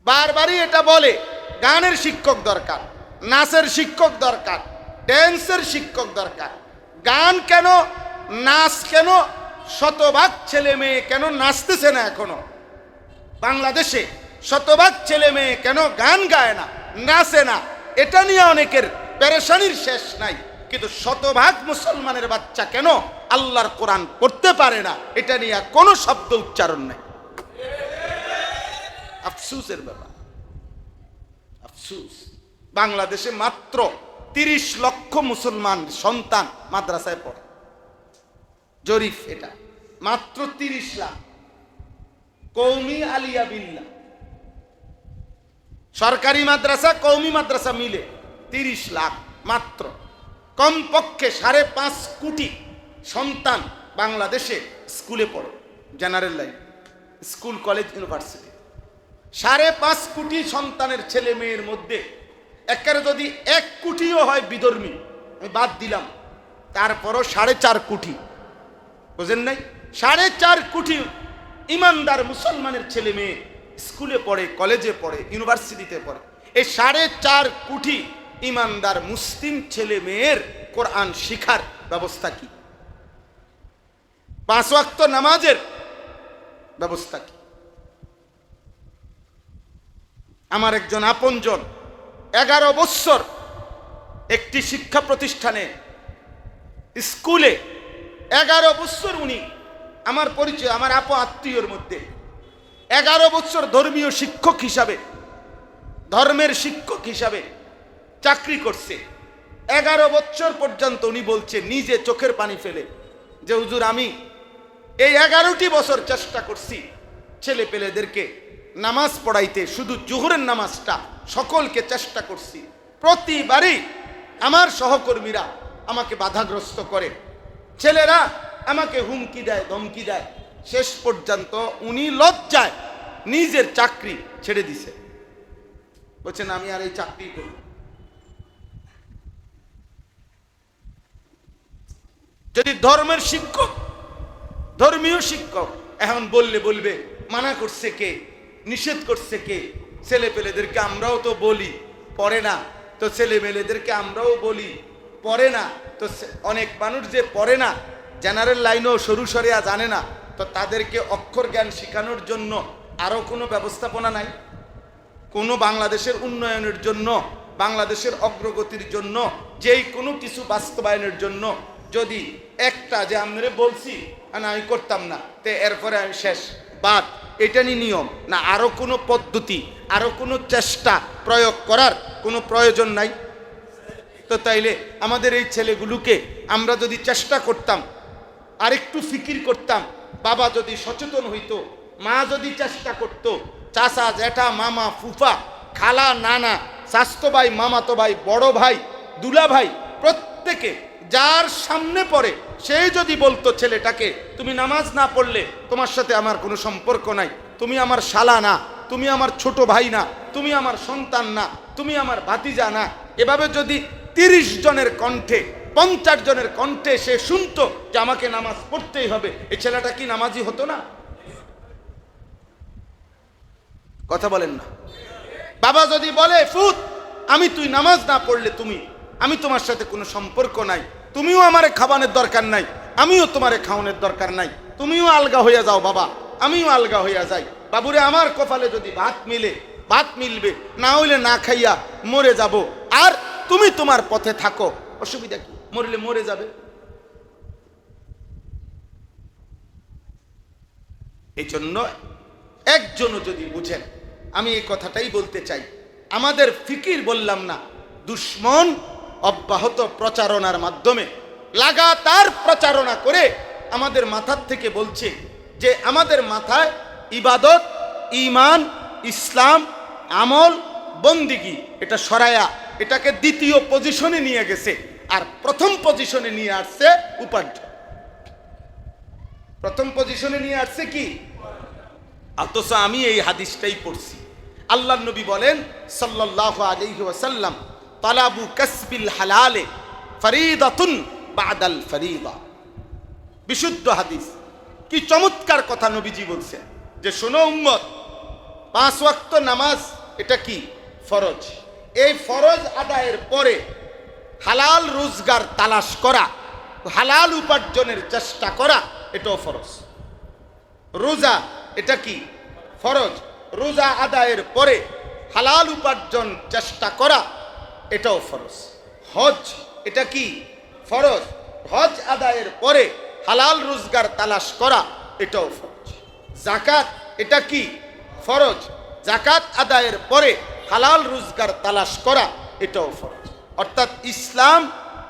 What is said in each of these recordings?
বারবারই এটা বলে, গানের শিক্ষক দরকার, নাচের শিক্ষক দরকার, ড্যান্সের শিক্ষক দরকার। গান কেন, নাচ কেন, শতভাগ ছেলে মেয়ে কেন নাচতেছে না এখনো বাংলাদেশে? শতভাগ ছেলে মেয়ে কেন গান গায় না, নাচে না? এটা নিয়ে অনেকের পেরেশানির শেষ নাই। কিন্তু শতভাগ মুসলমানের বাচ্চা কেন আল্লাহর কোরআন পড়তে পারে না, এটা নিয়ে কোনো শব্দ উচ্চারণ নাই। আফসোসের ব্যাপার, আফসোস। বাংলাদেশে মাত্র 30 লক্ষ মুসলমান সন্তান মাদ্রাসায় পড়ে, জরিফ এটা, মাত্র 30 লাখ। কওমি আলিয়া বিল্লাহ, সরকারি মাদ্রাসা কওমি মাদ্রাসা মিলে 30 লাখ মাত্র। কমপক্ষে 5.5 কোটি সন্তান বাংলাদেশে স্কুলে পড়ে, general line, school, college, university. 5.5 কোটি সন্তানের ছেলে মেয়ের মধ্যে একেবারে যদি 1 কোটিও হয় বিধর্মী, আমি বাদ দিলাম, তারপরও 4.5 কোটি, বুঝেন নাই? 4.5 কোটি ইমানদার মুসলমানের ছেলে মেয়ে স্কুলে পড়ে, কলেজে পড়ে, ইউনিভার্সিটিতে পড়ে। এই 4.5 কোটি ইমানদার মুসলিম ছেলে মেয়ের কোরআন শিখার ব্যবস্থা কি? 5 ওয়াক্ত নামাজের ব্যবস্থা কি? আমার একজন আপনজন 11 বছর একটি শিক্ষা প্রতিষ্ঠানে স্কুলে 11 বছর, উনি আমার পরিচয়, আমার আত্মীয়র মধ্যে 11 বছর ধর্মীয় শিক্ষক হিসাবে, ধর্মের শিক্ষক হিসাবে চাকরি করছে। 11 বছর পর্যন্ত উনি বলছে নিজে চোখের পানি ফেলে যে হুজুর, আমি এই 11টি বছর চেষ্টা করছি ছেলে পেলেদেরকে নামাজ পড়াইতে, শুধু জোহরের নামাজটা সকলকে চেষ্টা করছি। প্রতিবারই আমার সহকর্মীরা আমাকে বাধাগ্রস্ত করে, ছেলেরা আমাকে হুমকি দেয়, ধমকি দেয়। শেষ পর্যন্ত উনি লজ্জায় নিজের চাকরি ছেড়ে দিছে, বলছেন আমি আর এই চাকরি করব। যদি ধর্মের শিক্ষক, ধর্মীয় শিক্ষক, এখন বলবে মানা করছে কে, নিষেধ করছে কে? ছেলে পেলেদেরকে আমরাও তো বলি পড়ে না, তো ছেলে মেয়েদেরকে আমরাও বলি পড়ে না, তো অনেক মানুষ যে পড়ে না, জেনারেল লাইনও সরু সরিয়া জানে না, তো তাদেরকে অক্ষর জ্ঞান শেখানোর জন্য আরো কোনো ব্যবস্থাপনা নাই? কোনো বাংলাদেশের উন্নয়নের জন্য, বাংলাদেশের অগ্রগতির জন্য, যেই কোনো কিছু বাস্তবায়নের জন্য যদি একটা যে আমরা বলছি আমি করতাম না, তো এরপরে আমি শেষ, বাদ, এটা নিয়ম না? আরো কোনো পদ্ধতি, আরো কোনো চেষ্টা প্রয়োগ করার কোনো প্রয়োজন নাই? তো তাইলে আমাদের এই ছেলেগুলোকে আমরা যদি চেষ্টা করতাম, আর একটু ফিকির করতাম, বাবা যদি সচেতন হইতো, মা যদি চেষ্টা করতো, চাচা, জ্যাঠা, মামা, ফুফা, খালা, নানা, স্বাস্থ্য ভাই, মামাতো ভাই, বড় ভাই, দুলা ভাই, প্রত্যেকে যার সামনে পড়ে সেই যদি বলতো ছেলেটাকে, তুমি নামাজ না পড়লে তোমার সাথে আমার কোনো সম্পর্ক নাই, তুমি আমার শালা না, তুমি আমার ছোট ভাই না, তুমি আমার সন্তান না, তুমি আমার ভাতিজা না, এভাবে যদি 30 জনের কণ্ঠে, 50 জনের কণ্ঠে সে শুনতো যে আমাকে নামাজ পড়তেই হবে, এই ছেলেটা কি নামাজি হতো না? কথা বলেন না? বাবা যদি বলে ফুত, তুই নামাজ না পড়লে আমি তোমার সাথে কোনো সম্পর্ক নাই, তুমিও আমারে খাওয়ানোর দরকার নাই, আমিও তোমারে খাওয়ানোর দরকার নাই, তুমিও আলগা হইয়া যাও বাবা, আমিও আলগা হইয়া যাই, বাবুরে আমার কপালে যদি ভাত মিলে ভাত মিলবে, না হইলে না খাইয়া মরে যাব, আর তুমি তোমার পথে থাকো, অসুবিধা কি? মরলে মরে যাবে। এই জন্য একজনও যদি বুঝেন, আমি এই কথাটাই বলতে চাই, আমাদের ফিকির বললাম না, দুশ্মন অব্যাহত প্রচারণার মাধ্যমে লাগাতার প্রচারণা করে আমাদের মাথার থেকে বলছে যে আমাদের মাথায় ইবাদত, ঈমান, ইসলাম, আমল, বন্দিগি এটা সরায়া এটাকে দ্বিতীয় পজিশনে নিয়ে গেছে, আর প্রথম পজিশনে নিয়ে আসছে উপার্জন। প্রথম পজিশনে নিয়ে আসছে কি? অথচ আমি এই হাদিসটাই পড়ছি, আল্লাহর নবী বলেন সাল্লাল্লাহু আলাইহি ওয়াসাল্লাম, তালাবু কাসবিল হালালে ফরিদাতুন বাদাল ফরিদা। বিশুদ্ধ হাদিস, কি চমৎকার কথা নবীজি বলছেন যে শোনো উম্মত, 5 ওয়াক্ত নামাজ এটা কি? ফরজ। এই ফরজ আদায়ের পরে হালাল রোজগার তালাশ করা, হালাল উপার্জনের চেষ্টা করা, এটাও ফরজ। রোজা এটা কি? ফরজ। রোজা আদায়ের পরে হালাল উপার্জন চেষ্টা করা, এটাও ফরজ। হজ এটা কি? ফরজ। হজ আদায়ের পরে হালাল রোজগার তালাশ করা, এটাও ফরজ। যাকাত এটা কি? ফরজ। যাকাত আদায়ের পরে হালাল রোজগার তালাশ করা, এটাও ফরজ। অর্থাৎ ইসলাম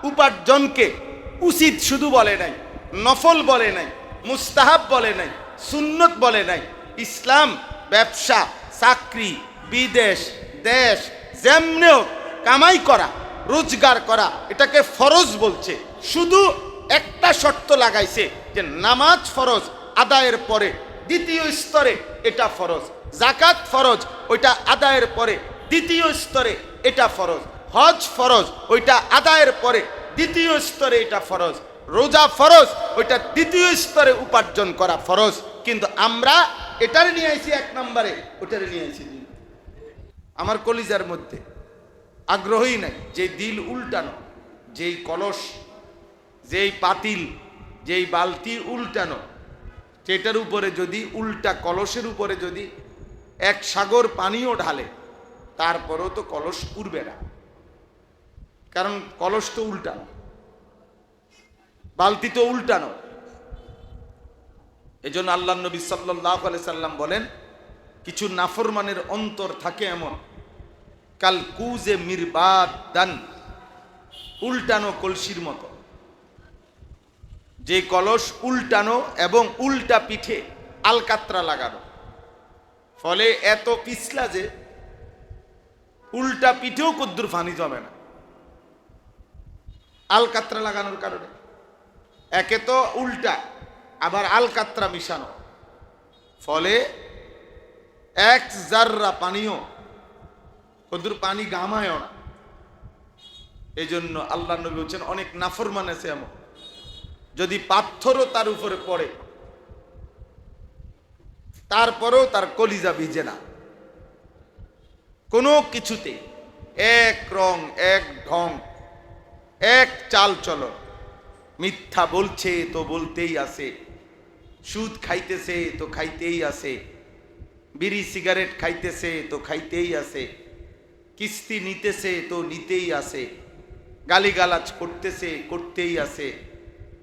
উপার্জনকে উচিত শুধু বলে নাই, নফল বলে নাই, মুস্তাহাব বলে নাই, সুন্নত বলে নাই। ইসলাম ব্যবসা, চাকরি, বিদেশ, দেশ যেমনেও কামাই করা, রোজগার করা, এটাকে ফরজ বলছে। শুধু একটা শর্ত লাগাইছে যে নামাজ ফরজ আদায়ের পরে দ্বিতীয় স্তরে এটা ফরজ, যাকাত ফরজ ওইটা আদায়ের পরে দ্বিতীয় স্তরে এটা ফরজ, হজ ফরজ ওইটা আদায়ের পরে দ্বিতীয় স্তরে এটা ফরজ, রোজা ফরজ ওইটা দ্বিতীয় স্তরে উপার্জন করা ফরজ। কিন্তু আমরা এটার নিয়ে আইছি এক নম্বরে, ওটার নিয়ে আইছি। আমার কলিজার মধ্যে আগ্রহই নাই যে দিল উল্টানো, যেই কলস, যেই পাতিল, যেই বালতি উল্টানো, সেটার উপরে যদি উল্টা কলসের উপরে যদি এক সাগর পানিও ঢালে তারপরেও তো কলস উড়বে না, কারণ কলস তো উল্টানো, বালতি তো উল্টানো। এজন্য আল্লাহ নবী সাল্লাল্লাহু আলাইহি সাল্লাম বলেন, কিছু নাফরমানের অন্তর থাকে এমন, কাল কুজে মিরবাদান, উল্টানো কলসির মতো। যে কলস উল্টানো এবং উল্টা পিঠে আলকাত্রা লাগানো, ফলে এত পিছলা যে উল্টা পিঠেও কদ্দুর পানি জমে না, আলকাত্রা লাগানোর কারণে। একে তো উল্টা, আবার আলকাত্রা মিশানো, ফলে এক জাররা পানিও কদ্দুর পানি গামায়ও না। এই জন্য আল্লাহ নবী বলছেন, অনেক নাফরমান আছে এমন, যদি পাথরও তার উপরে পড়ে তারপরেও তার কলিজা ভিজে না কোনো কিছুতে। এক রং, এক ঢং, এক চাল চলন, মিথ্যা বলছে তো বলতেই আছে, সুদ খাইতেছে তো খাইতেই আছে, বিড়ি সিগারেট খাইতেছে তো খাইতেই আছে, কিস্তি নিতেছে তো নিতেই আছে, গালিগালাজ করতেছে করতেই আছে,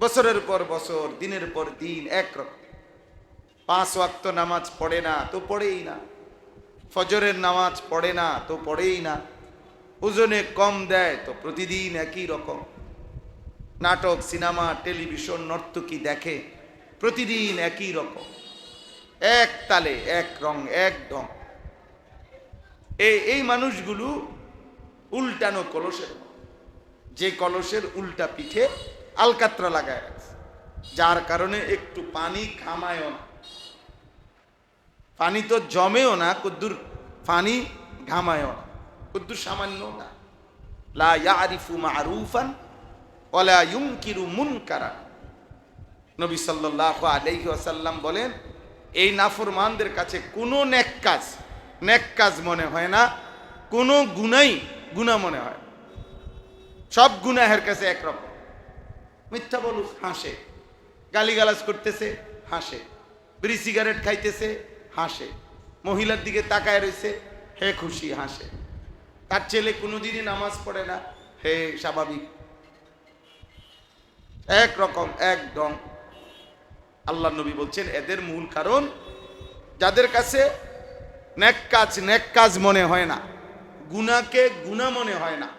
বছরের পর বছর, দিনের পর দিন একরকম। 5 ওয়াক্ত নামাজ পড়ে না তো পড়েই না, ফজরের নামাজ পড়ে না তো পড়েই না, ওজনে কম দেয় তো প্রতিদিন একই রকম, নাটক, সিনেমা, টেলিভিশন, নর্তকী দেখে, প্রতিদিন একই রকম, এক তালে, এক রং, এক ঢং। এই মানুষগুলো উল্টানো কলসের, যে কলসের উল্টা পিঠে আলকাত্রা লাগায় রাখছে, যার কারণে একটু পানি ঘামায়ও না, পানি তো জমেও না, কদ্দুর পানি ঘামায়ও না, কদ্দুর সামান্য না। লা ইয়ারিফু মারুফান ওয়ালা ইউনকিরু মুনকারান। নবী সাল্লাল্লাহু আলাইহি ওয়াসাল্লাম বলেন, এই নাফরমানদের কাছে কোনো নেক কাজ মনে হয় না, কোনো গুনাই গুনাহ মনে হয়, সব গুনাহের কাছে একরকম। মিথ্যা বলুক, হাসে, গালিগালাজ করতেছে, হাসে, বিড়ি সিগারেট খাইতেছে, হাসে, মহিলার দিকে তাকায় রয়েছে, হে খুশি, হাসে, তার ছেলে কোনোদিনই নামাজ পড়ে না, হে স্বাভাবিক, একরকম, একদম। আল্লাহ নবী বলছেন, এদের মূল কারণ যাদের কাছে নেক কাজ মনে হয় না, গুনাহকে গুনাহ মনে হয় না,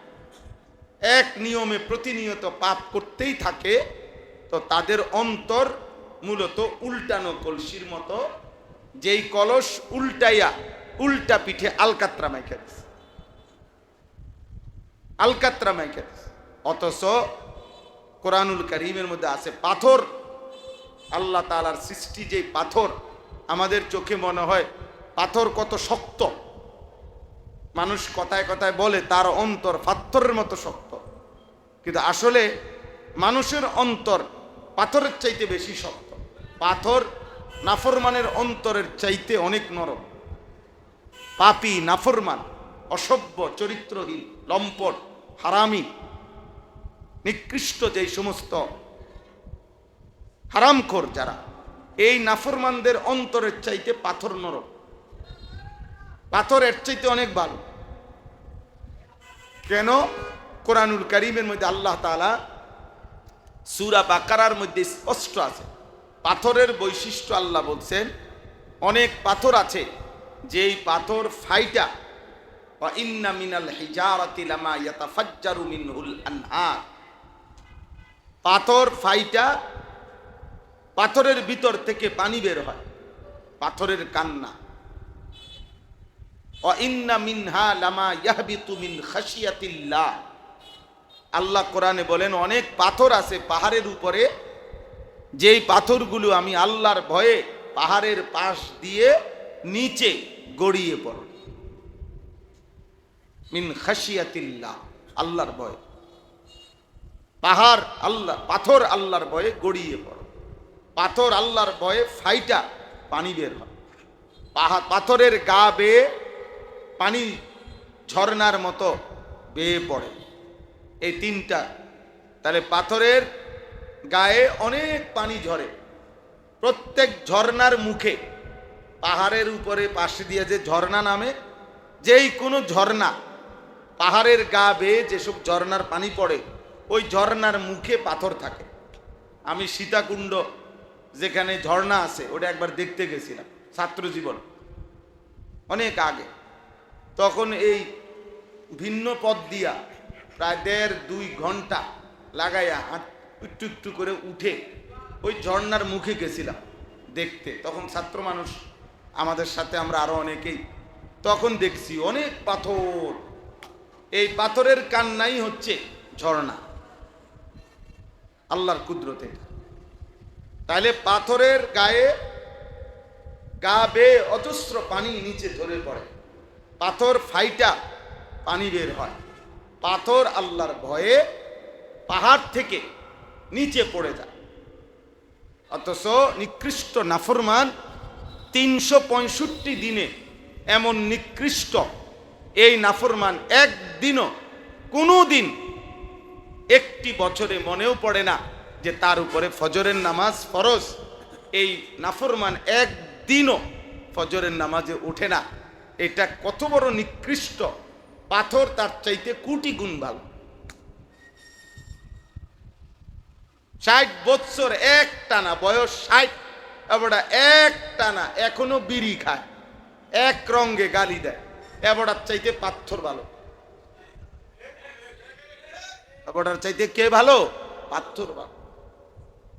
এক নিয়মে প্রতিনিয়ত পাপ করতেই থাকে, তো তাদের অন্তর মূলত উল্টানো কলসির মতো, যেই কলস উল্টাইয়া উল্টা পিঠে আলকাত্রা মাইখা দিছে, আলকাত্রা মাইখা দিছে। অথচ কোরআনুল কারীমের মধ্যে আছে পাথর, আল্লাহ তাআলার সৃষ্টি যে পাথর, আমাদের চোখে মনে হয় পাথর কত শক্ত, মানুষ কথায় কথায় বলে তার অন্তর পাথরের মতো শক্ত, কিন্তু আসলে মানুষের অন্তর পাথরের চাইতে বেশি শক্ত। পাথর নাফরমানের অন্তরের চাইতে অনেক নরম। পাপী, নাফরমান, অসভ্য, চরিত্রহীন, লম্পট, হারামি, নিকৃষ্ট যেই সমস্ত হারামখোর যারা, এই নাফরমানদের অন্তরের চাইতে পাথর নরম, পাথর এর চাইতে অনেক ভালো। কেন? কোরআনুল কারীমের মধ্যে আল্লাহ তাআলা সূরা বাকারার মধ্যে স্পষ্ট আছে পাথরের বৈশিষ্ট্য। আল্লাহ বলছেন অনেক পাথর আছে যেই পাথর ফাইটা, ওয়া ইন্না মিনাল হিজারাতি লামা ইয়াতাফাজ্জারু মিনহুল আনহার, পাথর ফাইটা পাথরের ভিতর থেকে পানি বের হয়, পাথরের কান্না। ওয়া ইন্না মিনহা লামা ইয়াহবিতু মিন খাশিয়াতিল্লাহ, আল্লাহ কোরআনে বলেন অনেক পাথর আছে পাহাড়ের উপরে, যেই পাথরগুলো আমি আল্লাহর ভয়ে পাহাড়ের পাশ দিয়ে নিচে গড়িয়ে পড়ে, মিন খাশিয়াতিল্লাহ, আল্লাহর ভয়ে। পাহাড় আল্লাহ, পাথর আল্লাহর ভয়ে গড়িয়ে পড়ে, পাথর আল্লাহর ভয়ে ফাইটা পানি বের হয়, পাথরের গা বেয়ে পানি ঝর্ণার মতো বেয়ে পড়ে। এই তিনটা, তাহলে পাথরের গায়ে অনেক পানি ঝরে, প্রত্যেক ঝর্ণার মুখে, পাহাড়ের উপরে পাশে দিয়ে যে ঝর্ণা নামে, যেই কোনো ঝর্ণা, পাহাড়ের গা বেয়ে যেসব ঝর্ণার পানি পড়ে, ওই ঝর্ণার মুখে পাথর থাকে। আমি সীতাকুণ্ড যেখানে ঝর্ণা আছে ওটা একবার দেখতে গেছিলাম ছাত্র জীবন, অনেক আগে। তখন এই ভিন্ন পথ দিয়া প্রায় 1.5-2 ঘন্টা লাগাইয়া একটু একটু করে উঠে ওই ঝর্ণার মুখে গেছিলাম দেখতে। তখন ছাত্র মানুষ আমাদের সাথে আমরা আরো অনেকেই, তখন দেখছি অনেক পাথর। এই পাথরের কান্নাই হচ্ছে ঝর্ণা, আল্লাহর কুদরতে। তাহলে পাথরের গায়ে গা বেয়ে অজস্র পানি নিচে ঝরে পড়ে, পাথর ফাইটা পানি বের হয়, পাথর আল্লাহর ভয়ে পাহাড় থেকে নিচে পড়ে যায়। অথচ নিকৃষ্ট নাফরমান 365 দিনে এমন নিকৃষ্ট, এই নাফরমান একদিনও কোনো দিন একটি বছরে মনেও পড়ে না যে তার উপরে ফজরের নামাজ ফরজ। এই নাফরমান একদিনও ফজরের নামাজে ওঠে না। এটা কত বড় নিকৃষ্ট! পাথর তার চাইতে কোটি গুণ ভালো। 60 বছর এক টানা বয়স, 60 এবড়া এক টানা এখনো বিড়ি খায়, এক রঙ্গে গালি দেয়, এবড়ার চাইতে পাথর ভালো। এবড়ার চাইতে কে ভালো? পাথর ভালো।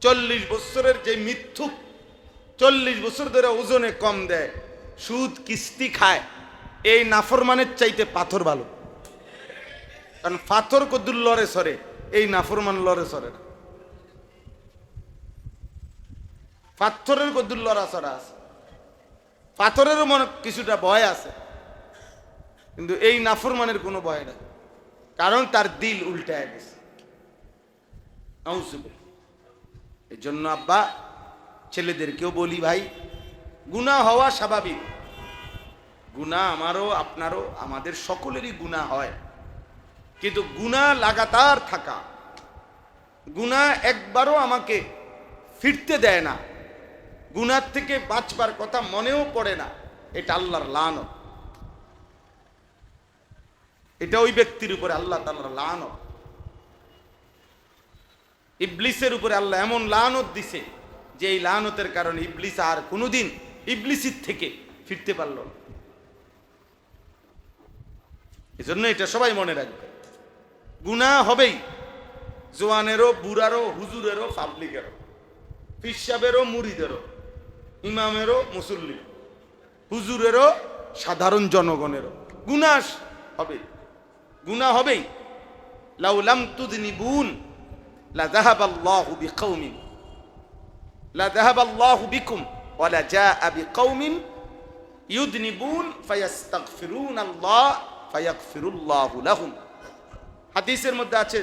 40 বছরের যে মিথ্যুক, 40 বছর ধরে ওজনে কম দেয়, সুদ কিস্তি খায়, এই নাফরমানের চাইতে পাথর ভালো। কারণ পাথর কদ্দুর লড়ে সরে, এই নাফরমান লড়ে সরে না। পাথরের কদ্দুর লড়া সরা আছে, পাথরেরও মনে কিছুটা ভয় আছে, কিন্তু এই নাফরমানের কোনো ভয় নাই, কারণ তার দিল উল্টায় গেছে। এই জন্য আব্বা ছেলেদেরকেও বলি, ভাই গুনাহ হওয়া স্বাভাবিক, গুনাহ আমারও আপনারও আমাদের সকলেরই গুনাহ হয়, কিন্তু গুনাহ লাগাতার থাকা, গুনাহ একবারও আমাকে ফিরতে দেয় না, গুনার থেকে বাঁচবার কথা মনেও পড়ে না, এটা আল্লাহর লানত। এটা ওই ব্যক্তির উপরে আল্লাহ তাআলার লানত। ইবলিসের উপরে আল্লাহ এমন লানত দিছে যে এই লানতের কারণে ইবলিস আর কোনোদিন ইবলিসের থেকে ফিরতে পারল না। এজন্য এটা সবাই মনে রাখবে, গুনাহ হবেই, জোয়ানেরও, বুড়ারও, হুজুরেরও, পাবলিকেরও, পীর সাহেবেরও, মুরিদেরও, ইমামেরও, মুসল্লি, হুজুরেরও, সাধারণ জনগণেরও গুনাহ হবে, গুনাহ হবেই। লাউ লাম তুযনিবুন লা যাহাবাল্লাহু বিকওমিন, লা যাহাবাল্লাহু বিকুম ওয়া লা জাআ বিকওমিন ইউযনিবুন ফায়াস্তাগফিরুনাল্লাহ ফায়াগফিরুল্লাহু লাহুম। হাদিসের মধ্যে আছে,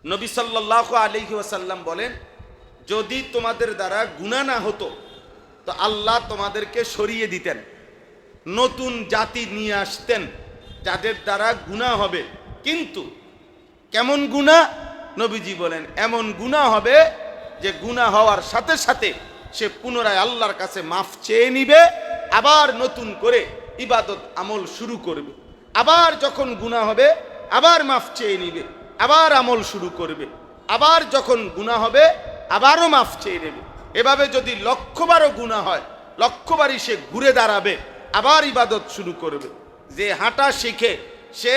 নবী সাল্লাল্লাহু আলাইহি ওয়াসাল্লাম বলেন, যদি তোমাদের দ্বারা গুনাহ না হতো তো আল্লাহ তোমাদেরকে সরিয়ে দিতেন, নতুন জাতি নিয়ে আসতেন যাদের দ্বারা গুনাহ হবে। কিন্তু কেমন গুনাহ? নবীজি বলেন এমন গুনাহ হবে যে গুনাহ হওয়ার সাথে সাথে সে পুনরায় আল্লাহর কাছে মাফ চেয়ে নিবে, আবার নতুন করে ইবাদত আমল শুরু করবে। আবার যখন গুনাহ হবে আবার মাফ চেয়ে নিবে, আবার আমল শুরু করবে। আবার যখন গুনাহ হবে আবারও মাফ চেয়ে নেবে। এভাবে যদি লক্ষবারও গুনাহ হয়, লক্ষবারই সে ঘুরে দাঁড়াবে, আবার ইবাদত শুরু করবে। যে হাঁটা শিখে সে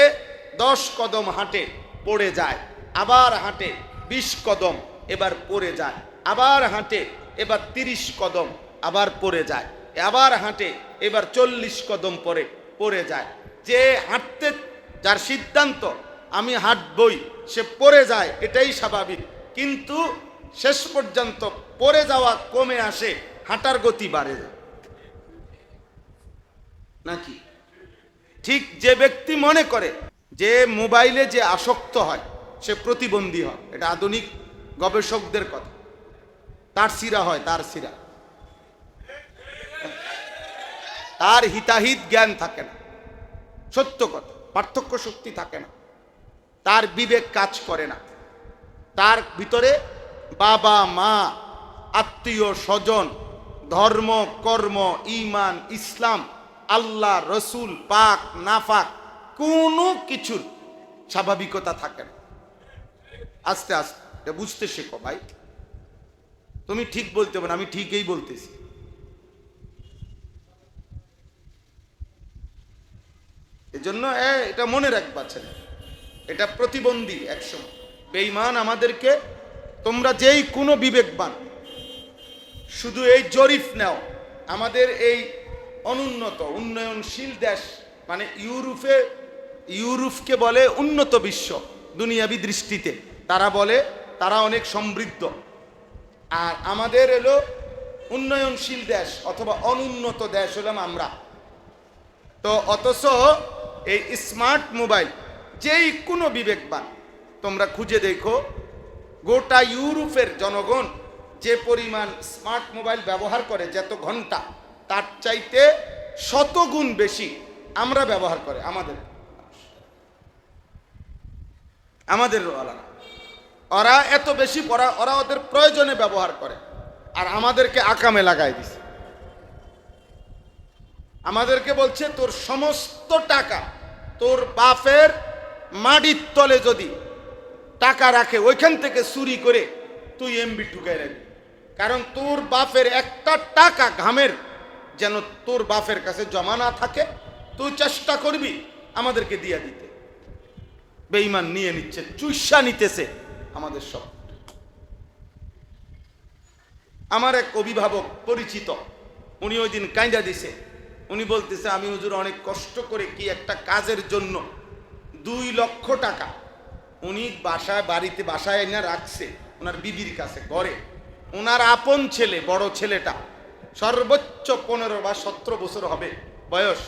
10 কদম হাঁটে, পড়ে যায়, আবার হাঁটে 20 কদম, এবার পড়ে যায়, আবার হাঁটে এবার 30 কদম, আবার পড়ে যায়, আবার হাঁটে এবার 40 কদম পড়ে যায়। যে হাঁটতে, যার সিদ্ধান্ত আমি হাঁটবই, সে পড়ে যায়, এটাই স্বাভাবিক। কিন্তু শেষ পর্যন্ত পড়ে যাওয়া কমে আসে, হাঁটার গতি বাড়ে যায় নাকি? ঠিক যে ব্যক্তি মনে করে যে মোবাইলে যে আসক্ত হয় সে প্রতিবন্ধী হয়, এটা আধুনিক গবেষকদের কথা। তার সিরা হয়, তার সিরা, তার হিতাহিত জ্ঞান থাকে না, সত্য কথা, পার্থক্য শক্তি থাকে না, তার বিবেক কাজ করে না, তার ভিতরে বাবা মা, আত্মীয় স্বজন, ধর্ম, কর্ম, ঈমান, ইসলাম, আল্লাহ, রসুল, পাক নাফাক কোনো কিছুর স্বাভাবিকতা থাকে না। আস্তে আস্তে এটা বুঝতে শেখো ভাই। তুমি ঠিক বলতে পারো, আমি ঠিকই বলতেছি। এজন্য এটা মনে রাখবা ছেলে, এটা প্রতিবন্ধী একসময়। বেঈমান আমাদেরকে, তোমরা যেই কোনো বিবেকবান, শুধু এই জরিপ নাও, আমাদের এই অনুন্নত উন্নয়নশীল দেশ মানে ইউরোপকে বলে উন্নত বিশ্ব দুনিয়াবি দৃষ্টিতে, তারা বলে তারা অনেক সমৃদ্ধ, আর আমাদের এলো উন্নয়নশীল দেশ অথবা অনুন্নত দেশ হলাম আমরা। তো অথচ এই স্মার্ট মোবাইল, যেই কোনো বিবেকবান তোমরা খুঁজে দেখো, গোটা ইউরোপের জনগণ যে পরিমাণ স্মার্ট মোবাইল ব্যবহার করে, যত ঘন্টা, তার চাইতে 100 গুণ বেশি আমরা ব্যবহার করে আমাদের ওরা এত বেশি ওরা ওদের প্রয়োজনে ব্যবহার করে, আর আমাদেরকে আকামে লাগাই দিছে। আমাদেরকে বলছে তোর সমস্ত টাকা তোর বাপের মাটির তলে যদি টাকা রাখে, ওইখান থেকে চুরি করে তুই এমবি ঢুকাই রাখবি, কারণ তোর বাপের একটা টাকা ঘামের যেন তোর বাপের কাছে জমা না থাকে, তুই চেষ্টা করবি আমাদেরকে দিয়ে দিতে। বেঈমান নিয়ে নিচ্ছে, চুইসা নিতেছে আমাদের সব। আমার এক অভিভাবক পরিচিত, উনি ওই দিন কাঁদা দিছে। উনি বলতেছে আমি হুজুর অনেক কষ্ট করে কি একটা কাজের জন্য 2 লক্ষ টাকা উনি বাসায় এনে রাখছে ওনার বিবির কাছে ঘরে। ওনার আপন ছেলে, বড় ছেলেটা সর্বোচ্চ 15 বা 17 বছর হবে বয়স,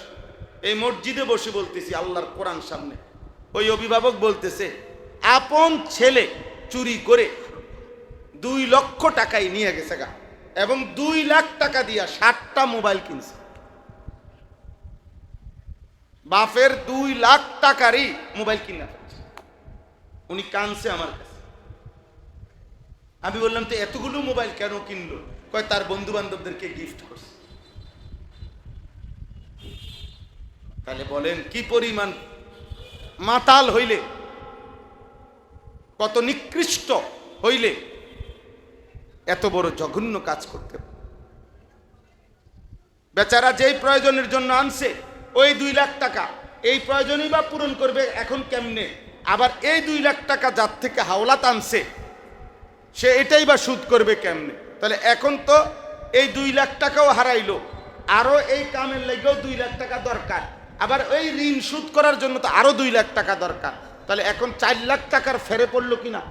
এই মসজিদে বসে বলতেছি আল্লাহর কোরআন সামনে, ওই অভিভাবক বলতেছে আপন ছেলে চুরি করে 2 লক্ষ টাকাই নিয়ে গেছে গা, এবং 2 লাখ টাকা দিয়া 60টা মোবাইল কিনছে। বাপের 2 লাখ টাকারই মোবাইল কিনা ফেলছে। উনি কানছে আমার কাছে। আমি বললাম তো এতগুলো মোবাইল কেন কিনলো? কয় তার বন্ধু বান্ধবদেরকে গিফট করছে। তাহলে বলেন কি পরিমাণ মাতাল হইলে, কত নিকৃষ্ট হইলে এত বড় জঘন্য কাজ করতে। বেচারা যেই প্রয়োজনের জন্য আনছে ওই 2 লাখ টাকা, এই প্রয়োজনই বা পূরণ করবে এখন কেমনে? আবার এই 2 লাখ টাকা যার থেকে হাওলাত আনছে সে এটাই বা সুদ করবে কেমনে? তাহলে এখন তো এই 2 লাখ টাকাও হারাইলো, আরো এই কামের লাগেও 2 লাখ টাকা দরকার, আবার ওই ঋণ সুদ করার জন্য তো আরো 2 লাখ টাকা দরকার। তাহলে এখন 4 লাখ টাকার ফেরে পড়লো কিনা?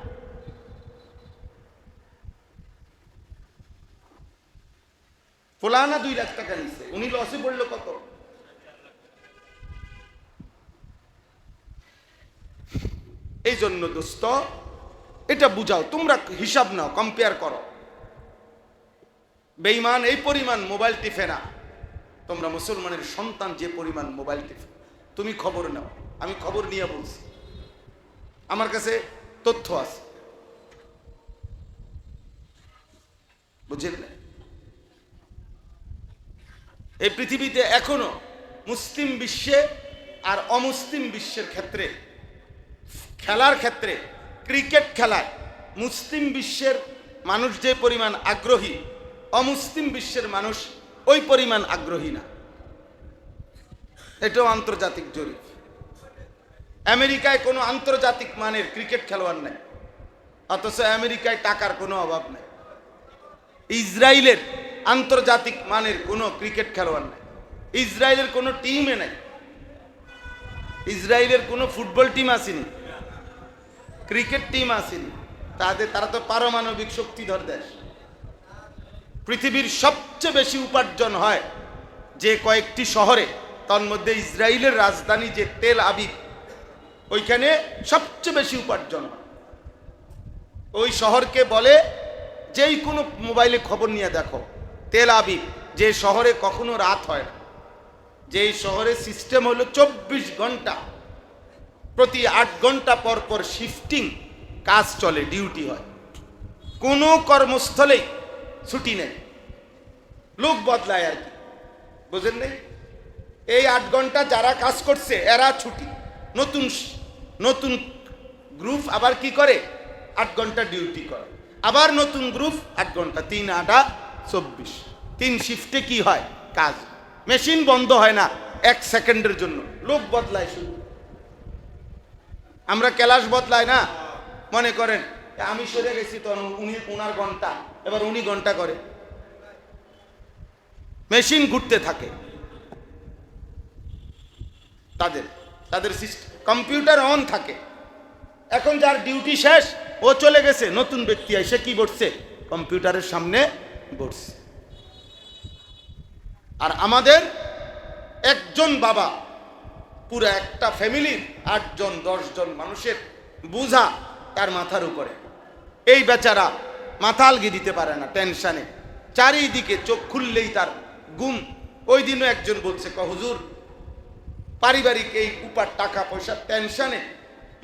ফোলানা 2 লাখ টাকা নিচ্ছে, উনি লসে পড়লো কত? এই জন্য দোস্ত এটা বুঝাও, তোমরা হিসাব নাও, কম্পেয়ার করো। বেঈমান এই পরিমাণ মোবাইল টিপে না, তোমরা মুসলমানের সন্তান যে পরিমাণ মোবাইল টিপে, তুমি খবর নাও। আমি খবর নিয়ে বলছি, আমার কাছে তথ্য আছে, বুঝলেন না? এই পৃথিবীতে এখনো মুসলিম বিশ্বে আর অমুসলিম বিশ্বের ক্ষেত্রে, খেলার ক্ষেত্রে, ক্রিকেট খেলায় মুসলিম বিশ্বের মানুষ যে পরিমাণ আগ্রহী, অমুসলিম বিশ্বের মানুষ ওই পরিমাণ আগ্রহী না। এটাও আন্তর্জাতিক জরিপ। আমেরিকায় কোনো আন্তর্জাতিক মানের ক্রিকেট খেলোয়াড় নাই, অথচ আমেরিকায় টাকার কোনো অভাব নাই। ইসরায়েলের আন্তর্জাতিক মানের কোনো ক্রিকেট খেলোয়াড় নাই, ইসরায়েলের কোনো টিমে নাই, ইসরায়েলের কোনো ফুটবল টিম আসেনি, ক্রিকেট টিম আসেনি। তারা তো পারমাণবিক শক্তিধর দেশ। পৃথিবীর সবচেয়ে বেশি উপার্জন হয় যে কয়েকটি শহরে, তার মধ্যে ইসরায়েলের রাজধানী যে তেল আবিব, ওইখানে সবচেয়ে বেশি উপার্জন হয়। ওই শহরকে বলে, যেই কোনো মোবাইলে খবর নিয়ে দেখো, তেল আবিব, যে শহরে কখনো রাত হয় না, যেই শহরে সিস্টেম হলো 24 ঘন্টা, প্রতি 8 ঘন্টা পর পর শিফটিং কাজ চলে, ডিউটি হয়, কোনো কর্মস্থলেই ছুটি নেই, লোক বদলায় আর কি, বুঝেন নেই? এই 8 ঘন্টা যারা কাজ করছে এরা ছুটি, নতুন নতুন গ্রুপ আবার কি করে 8 ঘন্টা ডিউটি করে, আবার নতুন গ্রুপ 8 ঘন্টা, 3 8 24, 3 শিফটে কি হয় কাজ। মেশিন বন্ধ হয় না 1 সেকেন্ডের জন্য, লোক বদলায় শুধু। আমরা ক্লাস বদলাই না, মনে করেন আমি সরে গেছি তো উনার ঘন্টা, এবার উনি ঘন্টা করে, মেশিন ঘুরতে থাকে। তাদের কম্পিউটার অন থাকে। এখন যার ডিউটি শেষ, ও চলে গেছে, নতুন ব্যক্তি এসে কি বসছে, কম্পিউটারের সামনে বসছে। আর আমাদের একজন বাবা পুরো একটা ফ্যামিলির 8 জন 10 জন মানুষের বোঝা তার মাথার উপরে। এই বেচারা মাথা আলগি দিতে পারে না টেনশনে, চারিদিকে চোখ খুললেই তার গুম। ওই দিনও একজন বলছে, হুজুর পারিবারিক এই উপার টাকা পয়সার টেনশনে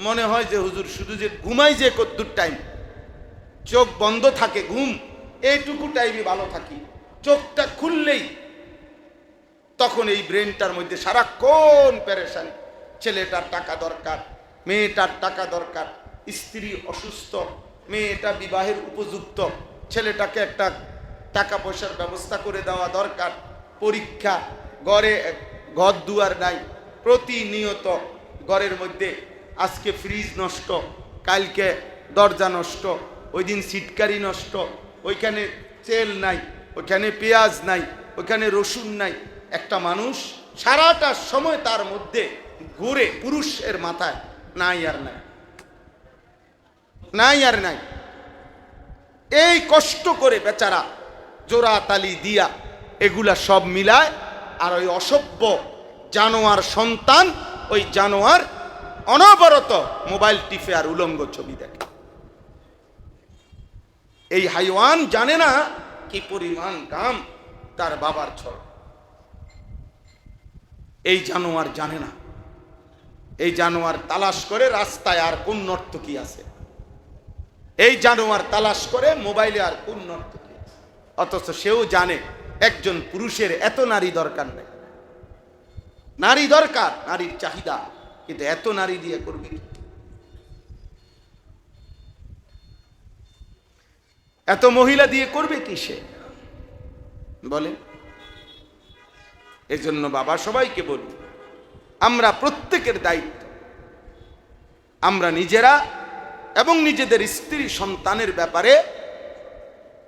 মনে হয় যে হুজুর শুধু যে ঘুমাই যে কদ্দুর টাইম, চোখ বন্ধ থাকে ঘুম, এইটুকু টাইমে ভালো থাকি, চোখটা খুললেই তখন এই ব্রেনটার মধ্যে সারাক্ষণ পেরেশান। ছেলেটার টাকা দরকার, মেয়েটার টাকা দরকার, স্ত্রী অসুস্থ, মেয়েটা বিবাহের উপযুক্ত, ছেলেটাকে একটা টাকা পয়সার ব্যবস্থা করে দেওয়া দরকার, পরীক্ষা, ঘর দুয়ার নাই, প্রতিনিয়ত ঘরের মধ্যে আজকে ফ্রিজ নষ্ট, কালকে দরজা নষ্ট, ওই দিন সিটকারি নষ্ট, ওইখানে তেল নাই, ওইখানে পেঁয়াজ নাই, ওইখানে রসুন নাই। একটা মানুষ সারাটা সময় তার মধ্যে ঘুরে, পুরুষের মাথায় নাই আর নাই, নাই আর নাই। এই কষ্ট করে বেচারা জোড়া তালি দিয়া এগুলা সব মিলায়, আর ওই অসভ্য জানোয়ার সন্তান, ওই জানোয়ার অনবরত মোবাইল টিপে আর উলঙ্গ ছবি দেখে। এই হাইওয়ান জানে না কি পরিমাণ কাম তার বাবার ছড়। এই জানোয়ার জানে না। এই জানোয়ার তালাশ করে রাস্তায় আর কোন নর্তকী আছে, এই জানোয়ার তালাশ করে মোবাইলে আর কোন নর্তকী আছে। অথচ সেও জানে একজন পুরুষের এত নারী দরকার নেই। নারী দরকার, নারীর চাহিদা, কিন্তু এত নারী দিয়ে করবে কি? এত মহিলা দিয়ে করবে কি সে? বলে। এজন্য বাবা সবাইকে বলি, আমরা প্রত্যেকের দায়িত্ব, আমরা নিজেরা এবং নিজেদের স্ত্রী সন্তানের ব্যাপারে,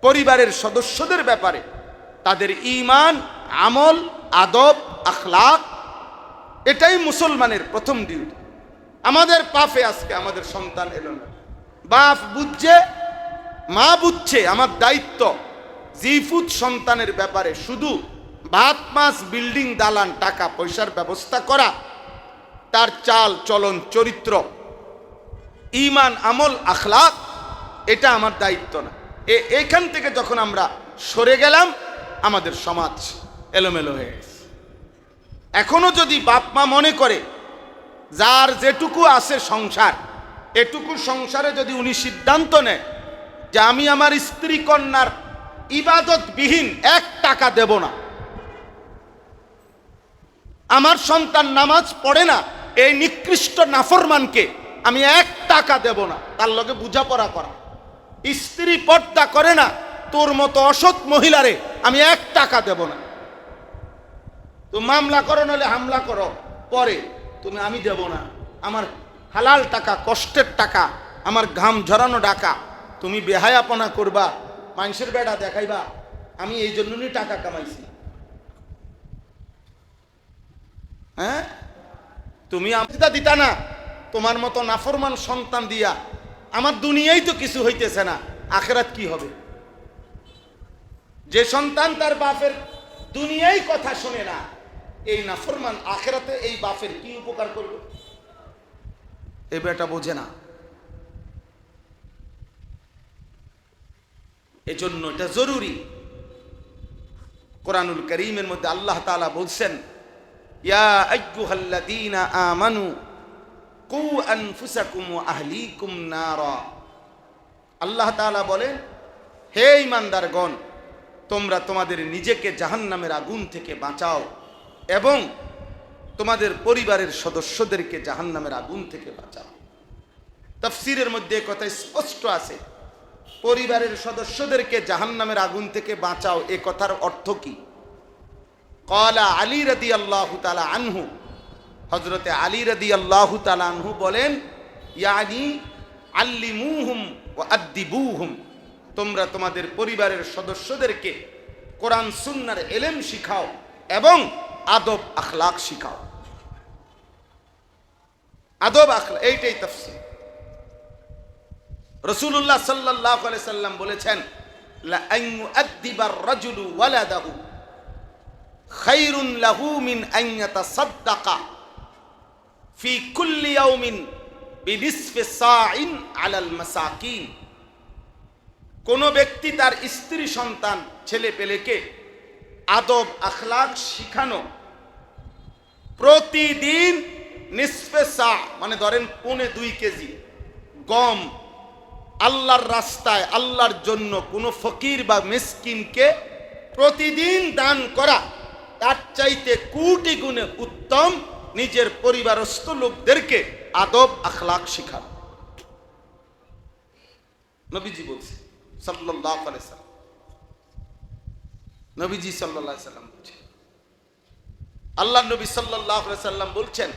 পরিবারের সদস্যদের ব্যাপারে তাদের ঈমান, আমল, আদব, আখলাক, এটাই মুসলমানের প্রথম ডিউটি। আমাদের পাপে আজকে আমাদের সন্তান এলো না, বাপ বুঝছে, মা বুঝছে, আমার দায়িত্ব জিফুত সন্তানের ব্যাপারে শুধু ভাত মাছ, বিল্ডিং, দালান, টাকা পয়সার ব্যবস্থা করা, তার চাল চলন, চরিত্র, ঈমান, আমল, আখলাক, এটা আমার দায়িত্ব না। এইখান থেকে যখন আমরা সরে গেলাম, আমাদের সমাজ এলোমেলো হয়ে গেছে। এখনো যদি বাপ মা মনে করে যার যেটুকু আছে সংসার, এটুকু সংসারে যদি উনি সিদ্ধান্ত নেয় যে আমি আমার স্ত্রী কন্যার ইবাদতবিহীন 1 টাকা দেব না, আমার সন্তান নামাজ পড়ে না, এই নিকৃষ্ট নাফরমানকে আমি 1 টাকা দেব না, তার লগে বোঝাপড়া করা। স্ত্রী পর্দা করে না, তোর মতো অসৎ মহিলারে আমি 1 টাকা দেব না। তো মামলা করো, নাহলে হামলা করো, পরে তুমি আমি দেব না, আমার হালাল টাকা, কষ্টের টাকা, আমার ঘাম ঝরানো টাকা তুমি বেহায়াপনা করবা, মানুষের বেড়া দেখাইবা আমি এই জন্যই টাকা কামাইছি। হ্যাঁ, তুমি আমা দিতা না, তোমার মতো নাফরমান সন্তান দিয়া আমার দুনিয়ায় তো কিছু হইতেছে না, আখেরাত কি হবে? যে সন্তান তার বাপের দুনিয়ায় কথা শুনে না, এই নাফরমান আখেরাতে এই বাপের কি উপকার করবে? এই বেটা বোঝে না। এজন্য এটা জরুরি। কোরআনুল কারীমের মধ্যে আল্লাহ তাআলা বলছেন, ইয়া আইয়ুহাল্লাযীনা আমানু কু আনফুসাকুম ওয়া আহলিকুম নারা। আল্লাহ তাআলা বলেন, হে ঈমানদারগণ, তোমরা তোমাদের নিজেকে জাহান্নামের আগুন থেকে বাঁচাও এবং তোমাদের পরিবারের সদস্যদেরকে জাহান্নামের আগুন থেকে বাঁচাও। তাফসীরের মধ্যে কথা স্পষ্ট আছে, পরিবারের সদস্যদেরকে জাহান্নামের আগুন থেকে বাঁচাও, এ কথার অর্থ কি? ক্বালা আলী রাদিয়াল্লাহু তাআলা আনহু, হযরতে আলী রাদিয়াল্লাহু তাআলা আনহু বলেন, ইয়ানি আল্লিমুহুম ওয়া আদ্দিবুহুম, তোমরা তোমাদের পরিবারের সদস্যদেরকে কোরআন সুন্নাহর ইলম শিখাও এবং আদব আখলাক শিখাও। আদব আখলাক, এইটাই তাফসীর। রাসূলুল্লাহ সাল্লাল্লাহু আলাইহি সাল্লাম বলেছেন, লা আন ইউআদ্দিবার রাজুলু ওয়ালাদাহু খায়রুন লাহু মিন আন ইয়াতাসাদ্দাকা ফি কুল্লি ইয়াউমিন বিনিসফি সাইন আলাল মাসাকিন। কোন ব্যক্তি তার স্ত্রী সন্তান ছেলে পেলেকে আদব আখলাক শিখানো, প্রতিদিন নিসফে সা মানে ধরেন 1.25 কেজি গম আল্লাহর রাস্তায় আল্লাহর জন্য কোনো ফকির বা মিসকিনকে প্রতিদিন দান করা, তার চাইতে কোটি গুণে উত্তম নিজের পরিবারস্থ লোকদেরকে আদব আখলাক শিখানো। নবীজি বলছে সাল্লাল্লাহু আলাইহি সাল্লাম, নবীজি সাল্লাল্লাহু আলাইহি সাল্লাম বলছেন, আল্লাহ নবী সাল্লাল্লাহু আলাইহি সাল্লাম বলছেন,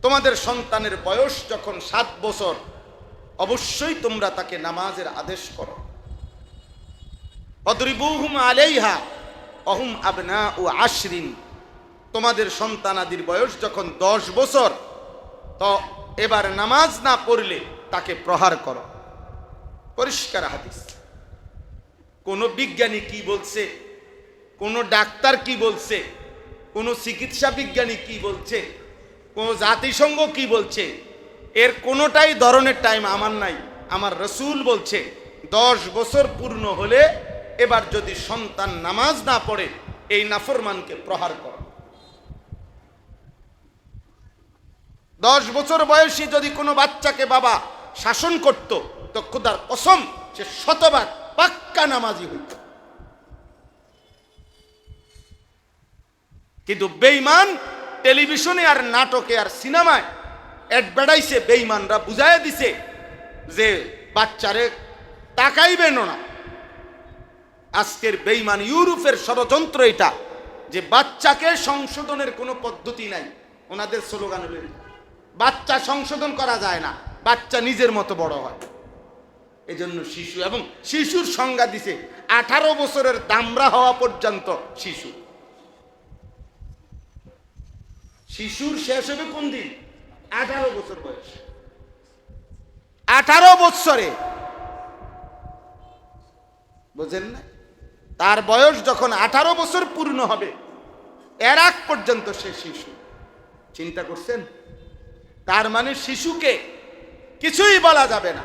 তোমাদের সন্তানের বয়স যখন 7 বছর অবশ্যই তোমরা তাকে নামাজের আদেশ করো। অদরিবুহুম আলাইহা অহুম আবনাউ আশরিন, তোমাদের সন্তানাদির বয়স যখন 10 বছর, তো এবার নামাজ না পড়লে তাকে প্রহার করো। পরিষ্কার হাদিস। কোন বিজ্ঞানী কি বলছে, কোন ডাক্তার কি বলছে, কোন চিকিৎসা বিজ্ঞানী কি বলছে, কোন জাতিসংঘ কি বলছে, এর কোনোটাই ধরনের টাইম আমার নাই। আমার রাসূল বলছে 10 বছর পূর্ণ হলে এবার যদি সন্তান নামাজ না পড়ে এই নাফরমানকে প্রহার করো। 10 বছর বয়সী যদি কোনো বাচ্চাকে বাবা শাসন করত, তো খোদার কসম সে শতভাগ পাক্কা নামাজি হইত। কিন্তু বেঈমান টেলিভিশনে আর নাটকে আর সিনেমায় অ্যাডভার্টাইজে বেঈমানরা বুঝাইয়া দিছে যে বাচ্চারে তাকাইবেন না। আজকের বেঈমান ইউরোপের ষড়যন্ত্র এটা, যে বাচ্চাকে সংশোধনের কোনো পদ্ধতি নাই। ওনাদের স্লোগান হলো বাচ্চা সংশোধন করা যায় না, বাচ্চা নিজের মতো বড় হয়। এজন্য শিশু, এবং শিশুর সংজ্ঞা দিছে 18 বছরের দামড়া হওয়া পর্যন্ত শিশু। শিশুর শেষ হবে কোন দিন? 18 বছর বয়স। 18 বছরে, বুঝেন না? তার বয়স যখন 18 বছর পূর্ণ হবে, এর আগ পর্যন্ত সে শিশু। চিন্তা করছেন? তার মানে শিশুকে কিছুই বলা যাবে না।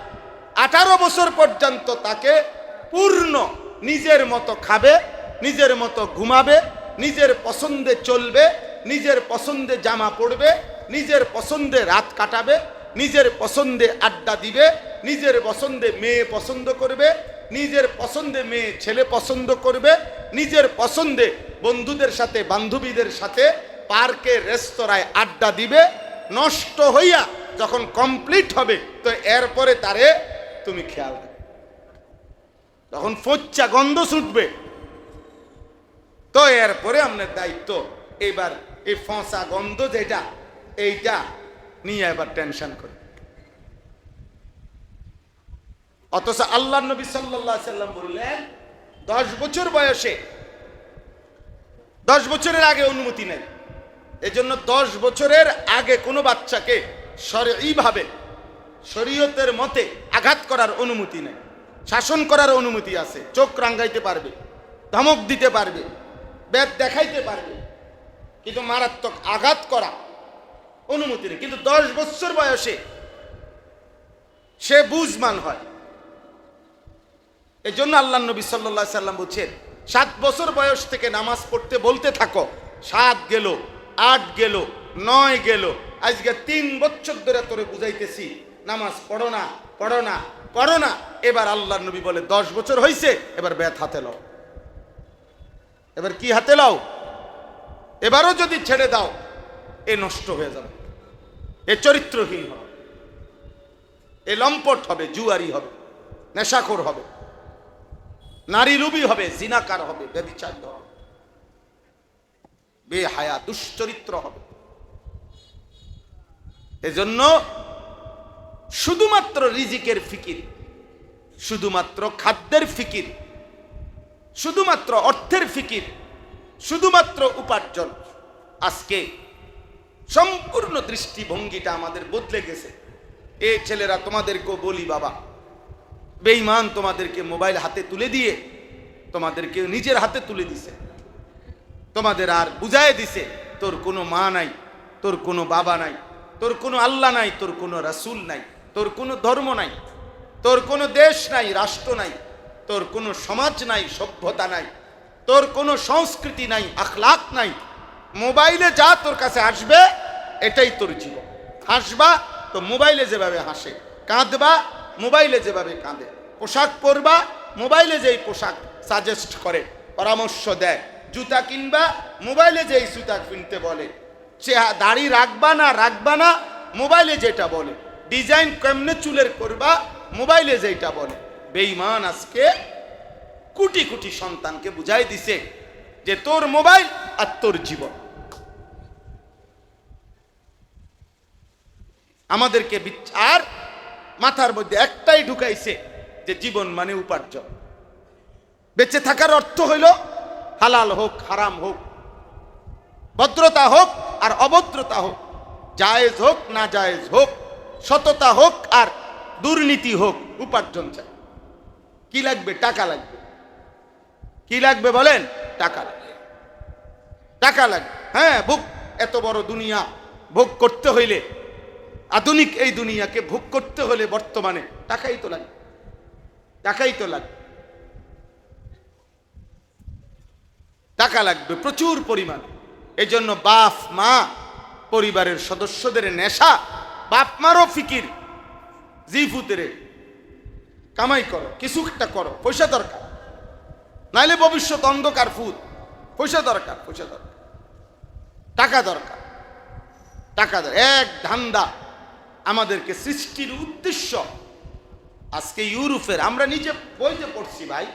18 বছর পর্যন্ত তাকে পূর্ণ নিজের মতো খাবে, নিজের মতো ঘুমাবে, নিজের পছন্দে চলবে, নিজের পছন্দে জামা পরবে, নিজের পছন্দে রাত কাটাবে, নিজের পছন্দে আড্ডা দিবে, নিজের পছন্দে মেয়ে পছন্দ করবে, নিজের পছন্দে মেয়ে ছেলে পছন্দ করবে, নিজের পছন্দে বন্ধুদের সাথে বান্ধবীদের সাথে পার্কে রেস্তোরাঁয় আড্ডা দিবে। নষ্ট হইয়া যখন কমপ্লিট হবে তো এরপরে তারে তুমি খেয়াল রাখবে, তখন ফচ্চা গন্ধ ছুটবে, তো এরপরে আপনার দায়িত্ব এবার এই ফসা গন্ধ যেটা এইটা নিয়ে এবার টেনশন করে। অথচ আল্লাহ নবী সাল্লাল্লাহু আলাইহি সাল্লাম বললেন 10 বছর বয়সে, 10 বছরের আগে অনুমতি নেই। এজন্য 10 বছরের আগে কোনো বাচ্চাকে শরঈভাবে শরীয়তের মতে আঘাত করার অনুমতি নেই। শাসন করার অনুমতি আছে, চোখ রাঙ্গাইতে পারবে, ধমক দিতে পারবে, বেদ দেখাইতে পারবে, কিন্তু মারাত্মক আঘাত করা অনুমতি নেই। কিন্তু 10 বছর বয়সে সে বুঝমান হয়। এই জন্য আল্লাহ নবী সাল্লাল্লাহু আলাইহি সাল্লাম বলছেন 7 বছর বয়স থেকে নামাজ পড়তে বলতে থাকো। 7 গেল, 8 গেল, 9 গেল, আজকে 3 বছর ধরে তোরে বুঝাইতেছি নামাজ পড়ো না, পড়ো না, পড়ো না। এবার আল্লাহ নবী বলে 10 বছর হয়েছে, এবার বেত হাতে লও। এবার কি হাতে লও? এবারও যদি ছেড়ে দাও এ নষ্ট হয়ে যাবে, এ চরিত্রহীন হবে, এ লম্পট হবে, জুয়ারি হবে, নেশাখোর হবে, নারী লুবি হবে, জিনাকার হবে, ব্যভিচারী হবে, বেহায়া দুশ্চরিত্র হবে। এজন্য শুধুমাত্র রিজিকের ফিকির, শুধুমাত্র খাদ্যের ফিকির, শুধুমাত্র অর্থের ফিকির, শুধুমাত্র উপার্জন, আজকে সম্পূর্ণ দৃষ্টিভঙ্গিটা আমাদের বদলে গেছে। এই ছেলেরা তোমাদেরকেও বলি বাবা, বেঈমান তোমাদেরকে মোবাইল হাতে তুলে দিয়ে তোমাদেরকে নিজের হাতে তুলে দিছে, তোমাদের আর বুঝায় দিছে তোর কোনো মা নাই, তোর কোনো বাবা নাই, তোর কোনো আল্লাহ নাই, তোর কোনো রাসূল নাই, তোর কোনো ধর্ম নাই, তোর কোনো দেশ নাই, রাষ্ট্র নাই, তোর কোনো সমাজ নাই, সভ্যতা নাই, তোর কোনো সংস্কৃতি নাই, আখলাক নাই। মোবাইলে যা তোর কাছে আসবে এটাই তোর জীবন। হাসবা তো মোবাইলে যেভাবে হাসে, কাঁদবা মোবাইলে যেভাবে কাঁদে, পোশাক পরবা মোবাইলে যেই পোশাক সাজেস্ট করে, পরামর্শ দেয়, জুতা কিনবা মোবাইলে যেই জুতা কিনতে বলে, দাড়ি রাখবা না রাখবা না মোবাইলে যেটা বলে, ডিজাইন কেমনে চুলের করবা মোবাইলে যেটা বলে। বেঈমান আজকে কোটি কোটি সন্তানকে বুঝাই দিছে যে তোর মোবাইল আর তোর জীবন। আমাদেরকে আর মাথার মধ্যে একটাই ঢুকাইছে যে জীবন মানে উপার্জন। বেঁচে থাকার অর্থ হইল হালাল হোক হারাম হোক, ভদ্রতা হোক আর অভদ্রতা হোক, জায়েজ হোক না জায়েজ হোক, সততা হোক আর দুর্নীতি হোক, উপার্জন চাই। কি লাগবে? টাকা লাগবে। কি লাগবে বলেন? টাকা লাগবে, টাকা লাগবে। হ্যাঁ, ভোগ, এত বড় দুনিয়া ভোগ করতে হইলে, আধুনিক এই দুনিয়াকে ভোগ করতে হলে বর্তমানে টাকাই তো লাগবে, টাকাই তো লাগবে, টাকা লাগবে প্রচুর পরিমাণ। এই জন্য বাপ মা পরিবারের সদস্যদের নেশা, বাপ মারও ফিকির, জিফুতেরে কামাই করো, কিছু একটা করো, পয়সা দরকার, নাইলে ভবিষ্যৎ অন্ধকার ফুত। পয়সা দরকার, পয়সা দরকার, টাকা দরকার, টাকা দরকার। এক ধান্দা আমাদেরকে সৃষ্টির উদ্দেশ্য। আজকে ইউরোপের, আমরা নিজে বইতে পড়ছি ভাই,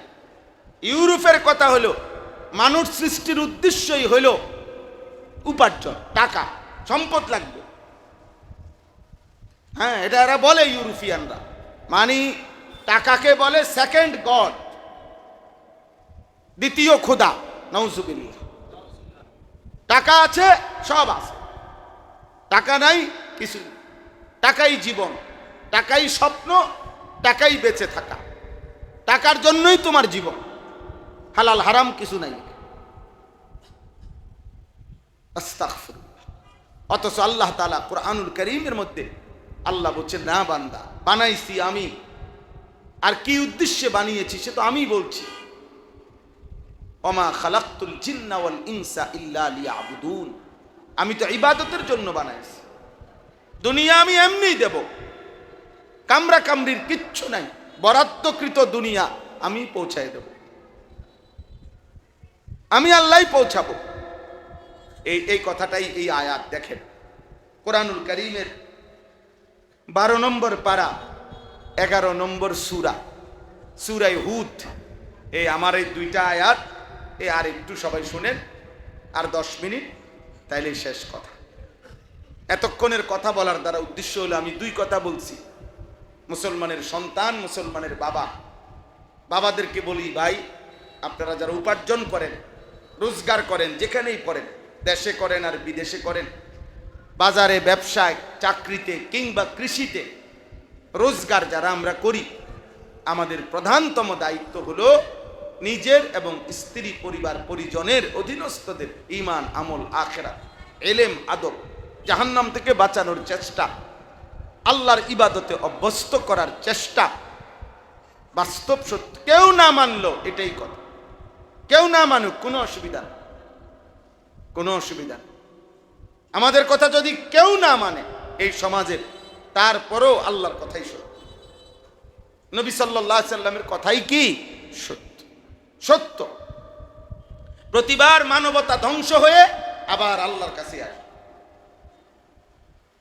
ইউরোপের কথা হলো মানুষ সৃষ্টির উদ্দেশ্যই হলো উপার্জন, টাকা, সম্পদ লাগবে। হ্যাঁ, এটা এরা বলে ইউরোপিয়ানরা, মানে টাকাকে বলে সেকেন্ড গড, দ্বিতীয় খোদা। নাউজুবিল্লাহ। টাকা আছে, সব আছে, টাকা নাই কিছু। টাকাই জীবন, টাকাই স্বপ্ন, টাকাই বেঁচে থাকা, টাকার জন্যই তোমার জীবন। হালাল হারাম কিছু নাই। আস্তাগফিরুল্লাহ। অথচ আল্লাহ তাআলা কুরআনুল কারীমের মধ্যে আল্লাহ বলছেন, না বান্দা, বানাইছি আমি, আর কি উদ্দেশ্যে বানিয়েছি সে তো আমি বলছি। ওমা খালাকতুল জিন্না ওয়াল ইনসা ইল্লা লিয়াবুদুন। আমি তো ইবাদতের জন্য বানাইছি। দুনিয়া আমি এমনিই দেব, কামরা কামরির কিচ্ছু নাই, বরাদ্দকৃত দুনিয়া আমি পৌঁছায় দেব, আমি আল্লাহই পৌঁছাবো। এই কথাটাই এই আয়াত। দেখেন কোরআনুল কারীমের 12 নম্বর পারা 11 নম্বর সূরা, সূরা হুদ। এই আমার এই দুইটা আয়াত, আর একটু সবাই শুনেন, আর 10 মিনিট তাইলে শেষ কথা। এতক্ষণের কথা বলার দ্বারা উদ্দেশ্য হলো আমি দুই কথা বলছি। মুসলমানের সন্তান, মুসলমানের বাবাদেরকে বলি, ভাই আপনারা যারা উপার্জন করেন, রোজগার করেন, যেখানেই করেন, দেশে করেন আর বিদেশে করেন, বাজারে, ব্যবসায়, চাকরিতে কিংবা কৃষিতে রোজগার যারা আমরা করি, আমাদের প্রধানতম দায়িত্ব হলো নিজের এবং স্ত্রী, পরিবার, পরিজনের, অধীনস্থদের ঈমান, আমল, আখিরাত, ইলম, আদব, জাহান্নাম থেকে বাঁচানোর চেষ্টা, আল্লাহর ইবাদতে অভ্যস্ত করার চেষ্টা। বাস্তব সত্য। কেউ না মানলো এটাই কথা, কেউ না মানুক কোনো অসুবিধা নেই, কোনো অসুবিধা নেই। আমাদের কথা যদি কেউ না মানে এই সমাজের, তারপরেও আল্লাহর কথাই সত্য, নবী সাল্লাল্লাহু আলাইহি সাল্লামের কথাই কি সত্য। সত্য। প্রতিবার মানবতা ধ্বংস হয়ে আবার আল্লাহর কাছে আসবে,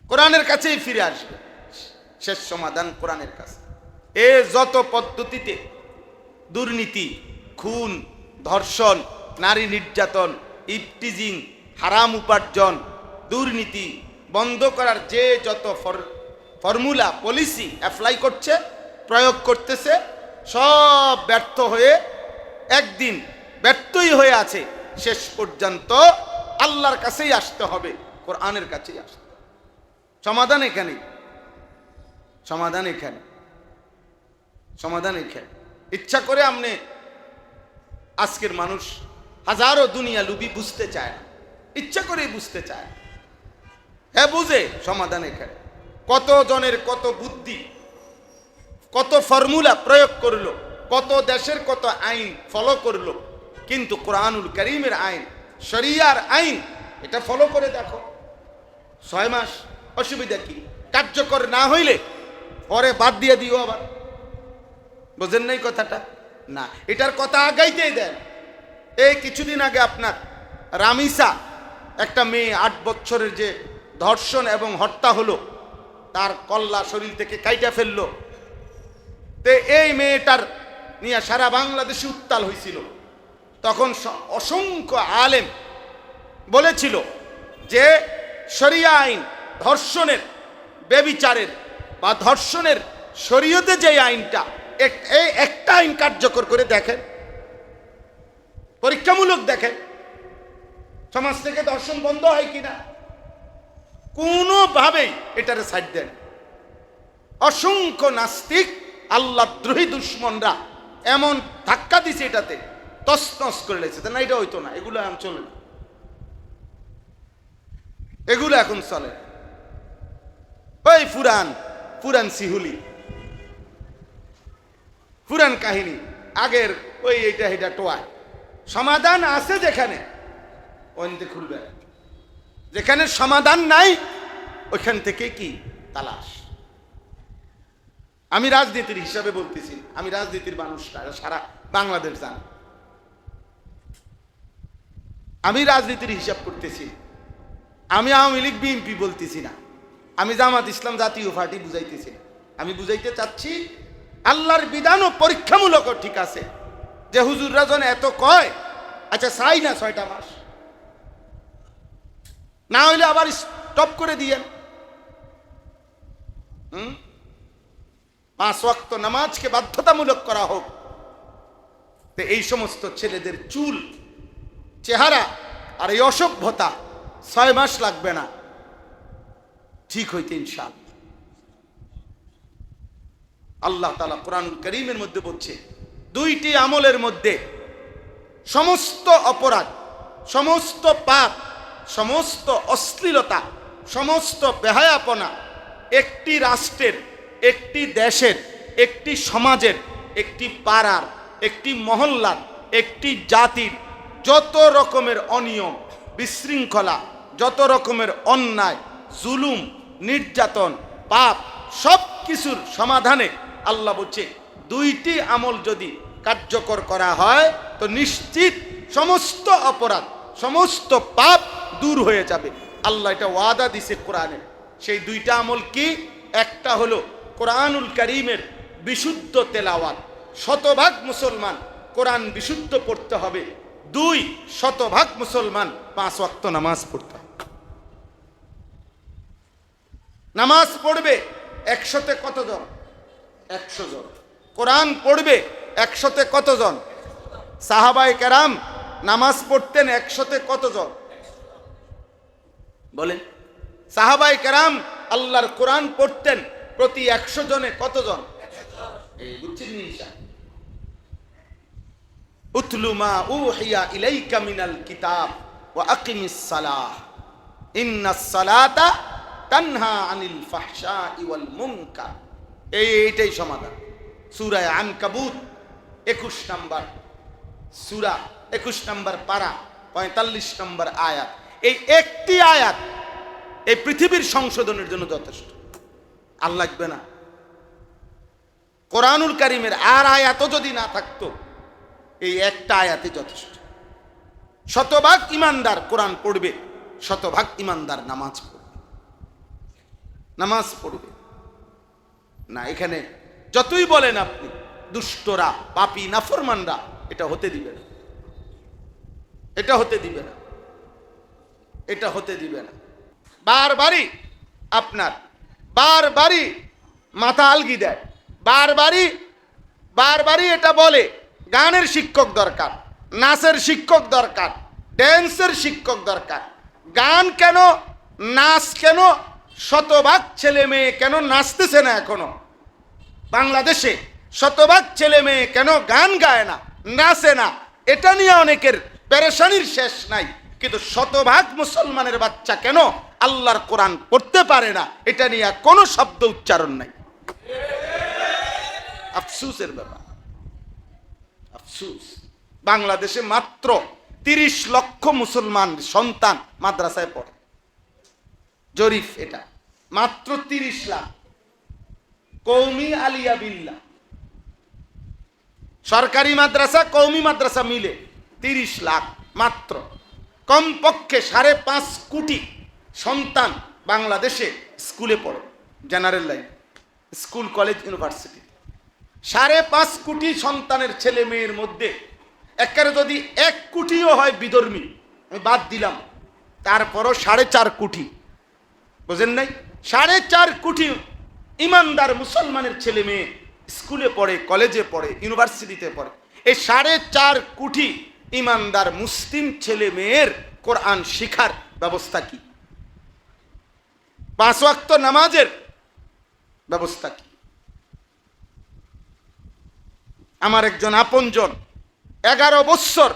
কোরআনের কাছেই ফিরে আসবে। শেষ সমাধান কোরআনের কাছে। যত পদ্ধতিতে দুর্নীতি, খুন, ধর্ষণ, নারী নির্যাতন, ইফটিজিং, হারাম উপার্জন, দুর্নীতি বন্ধ করার যে যত ফর্মুলা, পলিসি অ্যাপ্লাই করছে, প্রয়োগ করতেছে, সব ব্যর্থ হয়ে একদিন ব্যর্থই হয়ে আছে। শেষ পর্যন্ত আল্লাহর কাছেই আসতে হবে, কোরআনের কাছেই আসতে হবে। সমাধান এখানে, সমাধান এখানে, সমাধান এখানে। ইচ্ছা করে আপনি আজকের মানুষ হাজারো দুনিয়া লুবি বুঝতে চায় না, ইচ্ছা করেই বুঝতে চায়। হ্যাঁ বুঝে, সমাধান এখানে। কত জনের কত বুদ্ধি, কত ফর্মুলা প্রয়োগ করলো, কত দেশের কত আইন ফলো করলো, কিন্তু কোরআনুল কারীমের আইন, শরিয়ার আইন, এটা ফলো করে দেখো। 6 মাস, অসুবিধা কি? কার্যকর না হইলে পরে বাদ দিয়ে দিও আবার। বোঝেন নাই কথাটা? না, এটার কথা আগাইতেই দেন। এই কিছুদিন আগে আপনার রামিসা, একটা মেয়ে 8 বছরের, যে ধর্ষণ এবং হত্যা হলো, তার কল্লা শরীর থেকে কাইটা ফেললো। তো এই মেয়েটার নিয়ে সারা বাংলাদেশে উত্তাল হয়েছিল। তখন অসংখ্য আলেম বলেছিল যে শরিয়া আইন, ধর্ষণের, বেবিচারের বা ধর্ষণের শরীয়তে যে আইনটা, এই একটা আইন কার্যকর করে দেখেন, পরীক্ষামূলক দেখেন, সমাজ থেকে ধর্ষণ বন্ধ হয় কিনা। কোনোভাবেই এটার সাইড দেন। অসংখ্য নাস্তিক, আল্লাহদ্রোহী দুশ্মনরা এমন ধাক্কা দিছে, এটাতে তছনছ করে লেগেছে। না, এটা হইতো না, এগুলো এখন চলে না, এগুলো এখন চলে। ওই পুরান সিহুলি, পুরান কাহিনী, আগের ওই এইটা এটা টোয়ায়। সমাধান আছে যেখানে, ওইতে খুলবে। যেখানে সমাধান নাই ওইখান থেকে কি তালাশ। আমি রাজনীতির হিসাবে বলতেছি, আমি রাজনীতির মানুষ, সারা বাংলাদেশ জানে। আমি রাজনীতির হিসাব করতেছি, আমি আওয়ামী লীগ, বিএনপি বলতেছি না, আমি জামাত ইসলাম জাতীয় পার্টি বুঝাইতেছি না। আমি বুঝাইতে চাচ্ছি আল্লাহর বিধানও পরীক্ষামূলক ঠিক আছে। যে হুজুররা যেন এত কয়, আচ্ছা চাই না 6টা মাস, না হইলে আবার স্টপ করে দিয়েন। 5 ওয়াক্ত নামাজকে বাধ্যতামূলক করা হোক। তো এই সমস্ত ছেলেদের চুল, চেহারা আর এই অসভ্যতা 6 মাস লাগবে না ঠিক হইতে, ইনশাআল্লাহ। আল্লাহ তাআলা কোরআনুল কারীমের মধ্যে বলছে, 2টি আমলের মধ্যে সমস্ত অপরাধ, সমস্ত পাপ, সমস্ত অশ্লীলতা, সমস্ত বেহায়াপনা একটি রাষ্ট্রের, একটি দেশের, একটি সমাজের, একটি পাড়ার, একটি মহল্লার, একটি জাতির যত রকমের অনিয়ম, বিশৃঙ্খলা, যত রকমের অন্যায়, জুলুম, নির্যাতন, পাপ সব কিছুর সমাধানে আল্লাহ বলছে দুইটি আমল যদি কার্যকর করা হয় তো নিশ্চিত সমস্ত অপরাধ, সমস্ত পাপ দূর হয়ে যাবে। আল্লাহ এটা ওয়াদা দিছে কোরআনে। সেই দুইটা আমল কি? একটা হলো কোরআনুল কারীমের বিশুদ্ধ তেলাওয়াত, শতভাগ মুসলমান কোরআন বিশুদ্ধ পড়তে হবে। 2, শতভাগ মুসলমান 5 ওয়াক্ত নামাজ পড়তে হবে। নামাজ পড়বে 100-তে কতজন? 100 জন। কোরআন পড়বে 100-তে কতজন? সাহাবায়ে কেরাম নামাজ পড়তেন 100-তে কতজন? বলেন। সাহাবায়ে কেরাম আল্লাহর কোরআন পড়তেন প্রতি 100 জনে কতজন? এই বুঝছেন নিশা। উতলু মা উহিয়া ইলাইকা মিনাল কিতাব ওয়া আকিমিস সালাহ ইন্নাস সালাতা তানহা আনিল ফাহশাই ওয়াল মুনকার। এইটাই সমাধান। সূরা আনকাবুত 21 নম্বর সূরা, 21 নম্বর পারা, 45 নম্বর আয়াত। এই একটি আয়াত এই পৃথিবীর সংশোধনের জন্য যথেষ্ট। আর লাগবে না। কোরআনুল কারীমের আর আয়াতও যদি না থাকতো, এই একটা আয়াতে যথেষ্ট। শতভাগ ইমানদার কোরআন পড়বে, শতভাগ ইমানদার নামাজ পড়বে। নামাজ পড়বে না, এখানে যতই বলেন আপনি দুষ্টরা, পাপী, নাফরমানরা এটা হতে দিবে না, এটা হতে দিবে না, এটা হতে দিবে না। বারবারই আপনার বারবারই মাথা আলগি দেয়, বারবারই এটা বলে গানের শিক্ষক দরকার, নাচের শিক্ষক দরকার, ড্যান্সের শিক্ষক দরকার। গান কেন, নাচ কেন, শতভাগ ছেলে মেয়ে কেন নাচতেছে না এখনো? বাংলাদেশে শতভাগ ছেলে মেয়ে কেন গান গায় না, নাচে না? এটা নিয়ে অনেকের পেরেশানির শেষ নাই। কিন্তু শতভাগ মুসলমানের বাচ্চা কেন আল্লাহর কোরআন পড়তে পারে না, এটা নিয়ে কোনো শব্দ উচ্চারণ নাই। আফসোসের ব্যাপার, আফসোস। বাংলাদেশে মাত্র 30 লক্ষ মুসলমান সন্তান মাদ্রাসায় পড়ে। জরিফ এটা, মাত্র 30 লাখ। কওমি আলিয়া বিল্লাহ, সরকারি মাদ্রাসা কওমি মাদ্রাসা মিলে 30 লাখ মাত্র। কমপক্ষে 5.5 কোটি সন্তান বাংলাদেশে স্কুলে পড়ে, general line, school, college, university. 5.5 কোটি সন্তানের ছেলে মেয়ের মধ্যে একেবারে যদি 1 কোটিও হয় বিধর্মী, আমি বাদ দিলাম, তারপরও 4.5 কোটি, বুঝেন নাই? 4.5 কোটি ইমানদার মুসলমানের ছেলে মেয়ে স্কুলে পড়ে, কলেজে পড়ে, ইউনিভার্সিটিতে পড়ে। এই 4.5 কোটি ইমানদার মুসলিম ছেলে মেয়ের কোরআন শিখার ব্যবস্থা কি? 5 ওয়াক্ত নামাজের ব্যবস্থা কি? আমার একজন আপনজন 11 বছর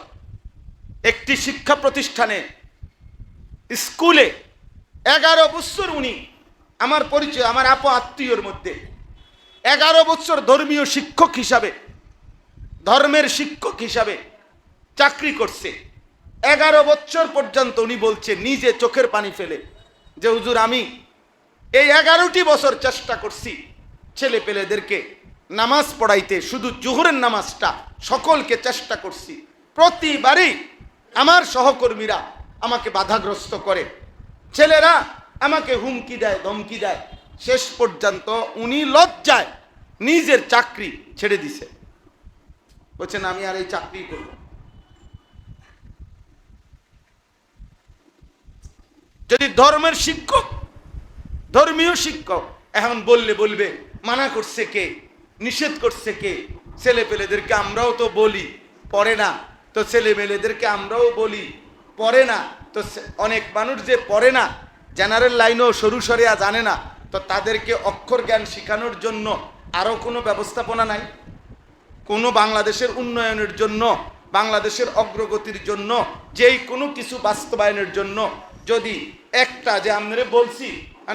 একটি শিক্ষা প্রতিষ্ঠানে স্কুলে 11 বছর উনি, আমার পরিচয়, আমার আত্মীয়র মধ্যে 11 বছর ধর্মীয় শিক্ষক হিসাবে, ধর্মের শিক্ষক হিসাবে চাকরি করছে। 11 বছর পর্যন্ত উনি বলছে নিজে চোখের পানি ফেলে যে হুজুর আমি এই 11টি বছর চেষ্টা করছি ছেলে পেলেদেরকে নামাজ পড়াইতে, শুধু জোহরের নামাজটা সকলকে চেষ্টা করছি, প্রতিবারই আমার সহকর্মীরা আমাকে বাধাগ্রস্ত করে, ছেলেরা আমাকে হুমকি দেয়, ধমকি দেয়। শেষ পর্যন্ত উনি লজ্জায় নিজের চাকরি ছেড়ে দিছে, বলছেন আমি আর এই চাকরি করব। যদি ধর্মের শিক্ষক, ধর্মীয় শিক্ষক, এখন বলবে মানা করছে কে, নিষেধ করছে কে? ছেলে পেলেদেরকে আমরাও তো বলি পড়ে না, তো ছেলে মেয়েদেরকে আমরাও বলি পড়ে না, তো অনেক মানুষ যে পড়ে না, জেনারেল লাইনও সরু সরিয়া জানে না, তো তাদেরকে অক্ষর জ্ঞান শেখানোর জন্য আরও কোনো ব্যবস্থাপনা নাই? কোনো বাংলাদেশের উন্নয়নের জন্য, বাংলাদেশের অগ্রগতির জন্য, যেই কোনো কিছু বাস্তবায়নের জন্য যদি একটা যে আপনারে বলছি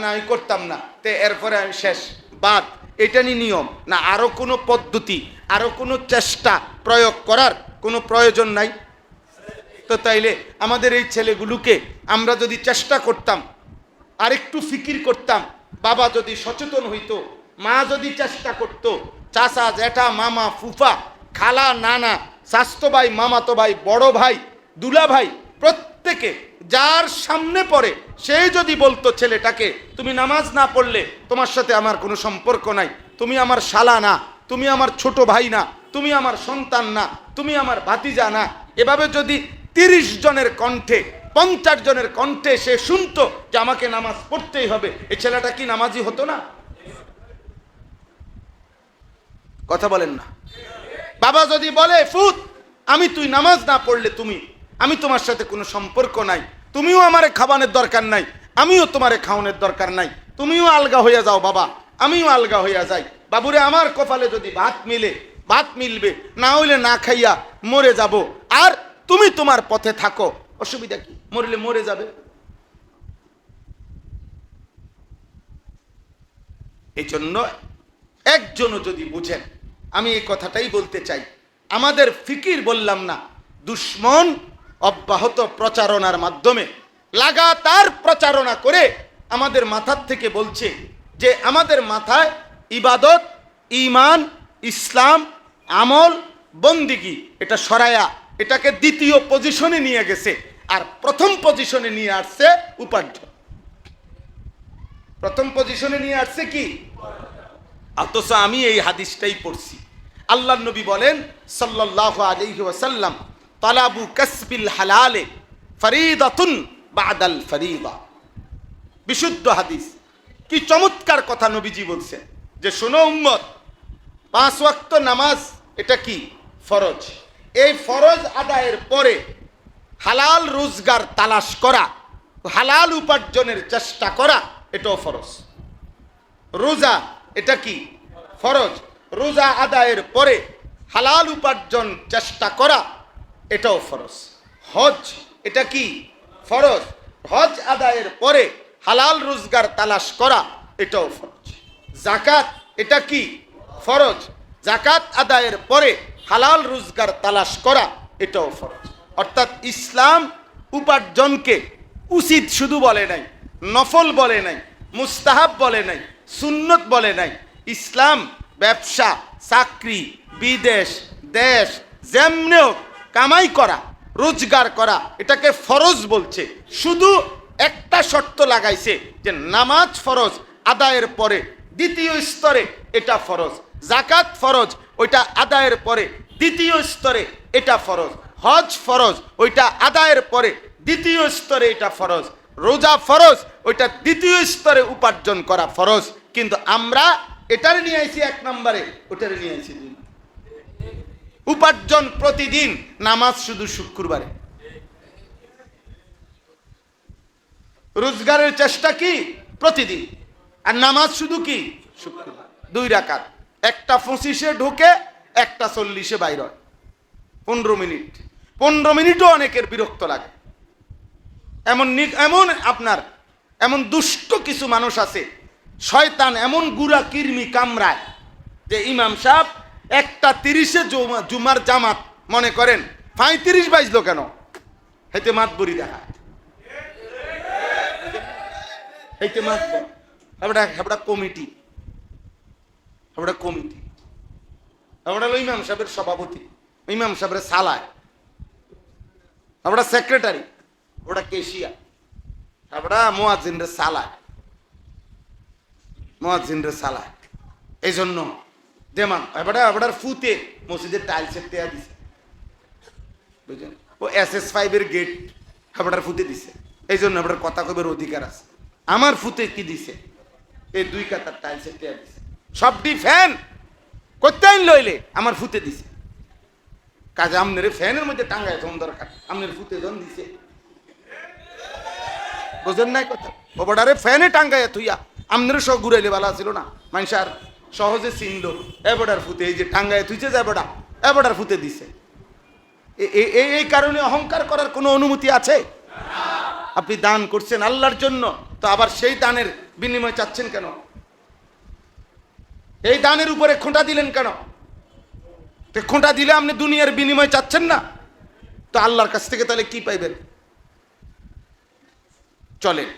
আমি করতাম না, তে এরপরে আমি শেষ, বাদ, এটা নিয়ম না? আরও কোনো পদ্ধতি, আরও কোনো চেষ্টা প্রয়োগ করার কোনো প্রয়োজন নাই? তো তো তাইলে আমাদের এই ছেলেগুলোকে আমরা যদি চেষ্টা করতাম, আরেকটু ফিকির করতাম, বাবা যদি সচেতন হইতো, মা যদি চেষ্টা করতো, চাচা জ্যাঠা মামা ফুফা খালা নানা স্বাস্থ্য ভাই মামাতো ভাই বড় ভাই দুলা ভাই প্রত্যেকে যার সামনে পড়ে সেই যদি বলতো ছেলেটাকে, তুমি নামাজ না পড়লে তোমার সাথে আমার কোনো সম্পর্ক নাই, তুমি আমার শালা না, তুমি আমার ছোট ভাই না, তুমি আমার সন্তান না, তুমি আমার ভাতিজা না, এভাবে যদি 30 জনের কণ্ঠে 50 জনের কণ্ঠে সে শুনতো যে আমাকে নামাজ পড়তেই হবে, এই ছেলেটা কি নামাজি হতো না? কথা বলেন না? বাবা যদি বলে ফুত আমি তুই নামাজ না পড়লে আমি তোমার সাথে কোনো সম্পর্ক নাই, তুমিও আমারে খাওয়ানোর দরকার নাই, আমিও তোমারে খাওয়ানোর দরকার নাই, তুমিও আলগা হইয়া যাও বাবা, আমিও আলগা হইয়া যাই, বাবুরে আমার কপালে যদি ভাত মিলবে, না হইলে না খাইয়া মরে যাব, আর তুমি তোমার পথে থাকো, অসুবিধা কি? মরলে মরে যাবে। এই জন্য একজনও যদি বুঝেন, আমি এই কথাটাই বলতে চাই, আমাদের ফিকির বললাম না, দুশ্মন অব্যাহত প্রচারণার মাধ্যমে লাগাতার প্রচারণা করে আমাদের মাথার থেকে বলছে যে আমাদের মাথায় ইবাদত ঈমান ইসলাম আমল বন্দিগি এটা সরায়া এটাকে দ্বিতীয় পজিশনে নিয়ে গেছে, আর প্রথম পজিশনে নিয়ে আসছে উপার্জন। প্রথম পজিশনে নিয়ে আসছে কি? অথচ আমি এই হাদিসটাই পড়ছি, আল্লাহর নবী বলেন সাল্লাল্লাহু আলাইহি ওয়াসাল্লাম, তালাবু কাসবিল হালালে ফরিদাতুন বাদাল ফরিদা। বিশুদ্ধ হাদিস, কি চমৎকার কথা নবীজি বলছেন যে শোনো উম্মত, 5 ওয়াক্ত নামাজ এটা কি ফরজ, এই ফরজ আদায়ের পরে হালাল রোজগার তালাশ করা, হালাল উপার্জনের চেষ্টা করা এটাও ফরজ। রোজা এটা কি ফরজ, রোজা আদায়ের পরে হালাল উপার্জন চেষ্টা করা এটাও ফরজ। হজ এটা কি ফরজ, হজ আদায়ের পরে হালাল রোজগার তালাশ করা এটাও ফরজ। যাকাত এটা কি ফরজ, যাকাত আদায়ের পরে হালাল রোজগার তালাশ করা এটাও ফরজ। অর্থাৎ ইসলাম উপার্জনকে উচিত শুধু বলে নাই, নফল বলে নাই, মুস্তাহাব বলে নাই, সুন্নত বলে নাই, ইসলাম ব্যবসা চাকরি বিদেশ দেশ যেমনেও কামাই করা রোজগার করা এটাকে ফরজ বলছে। শুধু একটা শর্ত লাগাইছে যে নামাজ ফরজ আদায়ের পরে দ্বিতীয় স্তরে এটা ফরজ, যাকাত ফরজ ওইটা আদায়ের পরে দ্বিতীয় স্তরে এটা ফরজ, হজ ফরজ ওইটা আদায়ের পরে দ্বিতীয় স্তরে এটা ফরজ, রোজা ফরজ ওইটা দ্বিতীয় স্তরে উপার্জন করা ফরজ। কিন্তু আমরা এটারে নিয়ে আইছি 1 নম্বরে, ওটারে নিয়ে আইছি 2। উপার্জন প্রতিদিন, নামাজ শুধু শুক্রবারে। রোজগারের চেষ্টা কি প্রতিদিন, আর নামাজ শুধু কি শুক্রবার। 2 রাকাত, একটা 25-এ ঢুকে একটা 40-এ বাইর হয়, 15 মিনিট। 15 মিনিটও অনেকের বিরক্ত লাগে। এমন দুষ্ট কিছু মানুষ আছে, শয়তান এমন গুড়া কিরমি কামড়ায় যে ইমাম সাহেব 1:30-এ জুমার জামাত মনে করেন 35 বাজলো কেন, হেতে মাতবরি দেখায়, হেতে মাতবর হেবড়া কমিটি, হেবড়া হলো ইমাম সাহেবের সভাপতি, ইমাম সাহেবের সালায়, হেবড়া সেক্রেটারি, ওটা কেশিয়া, হেবড়া মুয়াজ্জিনরে সালায়। এই জন্য দেমান এবার ফুতে মসজিদের টাইলসের টেয়া দিছে, বুঝলেন? ও SS5-এর গেট হেবড়ার ফুতে দিছে, এই জন্য হেবড়ার কথা কবের অধিকার আছে। আমার ফুতে কি দিছে? এই 2 কাতার টাইলসের টেয়া দিছে, সবটি ফ্যান করতে লইলে আমার ফুতে দিছে। কাজে আমনের ফ্যানের মধ্যে টাঙ্গায় তখন দরকার, আমনের ফুতে জন দিছে, বুঝেন নাই কথা? ওবাডারে ফ্যানে টাঙ্গায় থুইয়া আমনের সব ঘুরাইলে ভালো ছিল না, মানুষ আর সহজে চিনল এবডার ফুতে, এই যে টাঙ্গায় থুইছে যে এবডার ফুতে দিছে। এই কারণে অহংকার করার কোনো অনুমতি আছে? আপনি দান করছেন আল্লাহর জন্য, তো আবার সেই দানের বিনিময় চাচ্ছেন কেন? এই দানের উপরে খোঁটা দিলেন কেন? খোঁটা দিলে আপনি দুনিয়ার বিনিময় চাচ্ছেন না? তো আল্লাহর কাছ থেকে তাহলে কি পাইবেন? চলেন,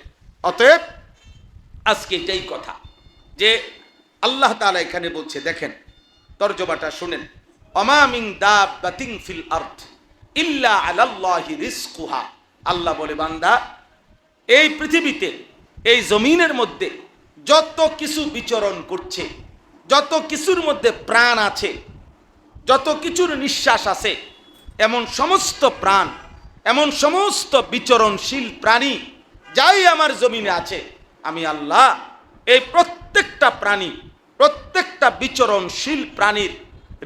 অতএব আজকে এটাই কথা যে আল্লাহ তাআলা এখানে বলছে, দেখেন তরজমাটা শুনেন, ওমা মিন দাব্বাতিন ফিল আরদ ইল্লা আলাল্লাহি রিজকুহা। আল্লাহ বলে, বান্দা এই পৃথিবীতে, এই জমিনের মধ্যে যত কিছু বিচরণ করছে, যত কিছুর মধ্যে প্রাণ আছে, যত কিছুর নিঃশ্বাস আছে, এমন সমস্ত প্রাণ, এমন সমস্ত বিচরণশীল প্রাণী যাই আমার জমিনে আছে, আমি আল্লাহ এই প্রত্যেকটা প্রাণী, প্রত্যেকটা বিচরণশীল প্রাণীর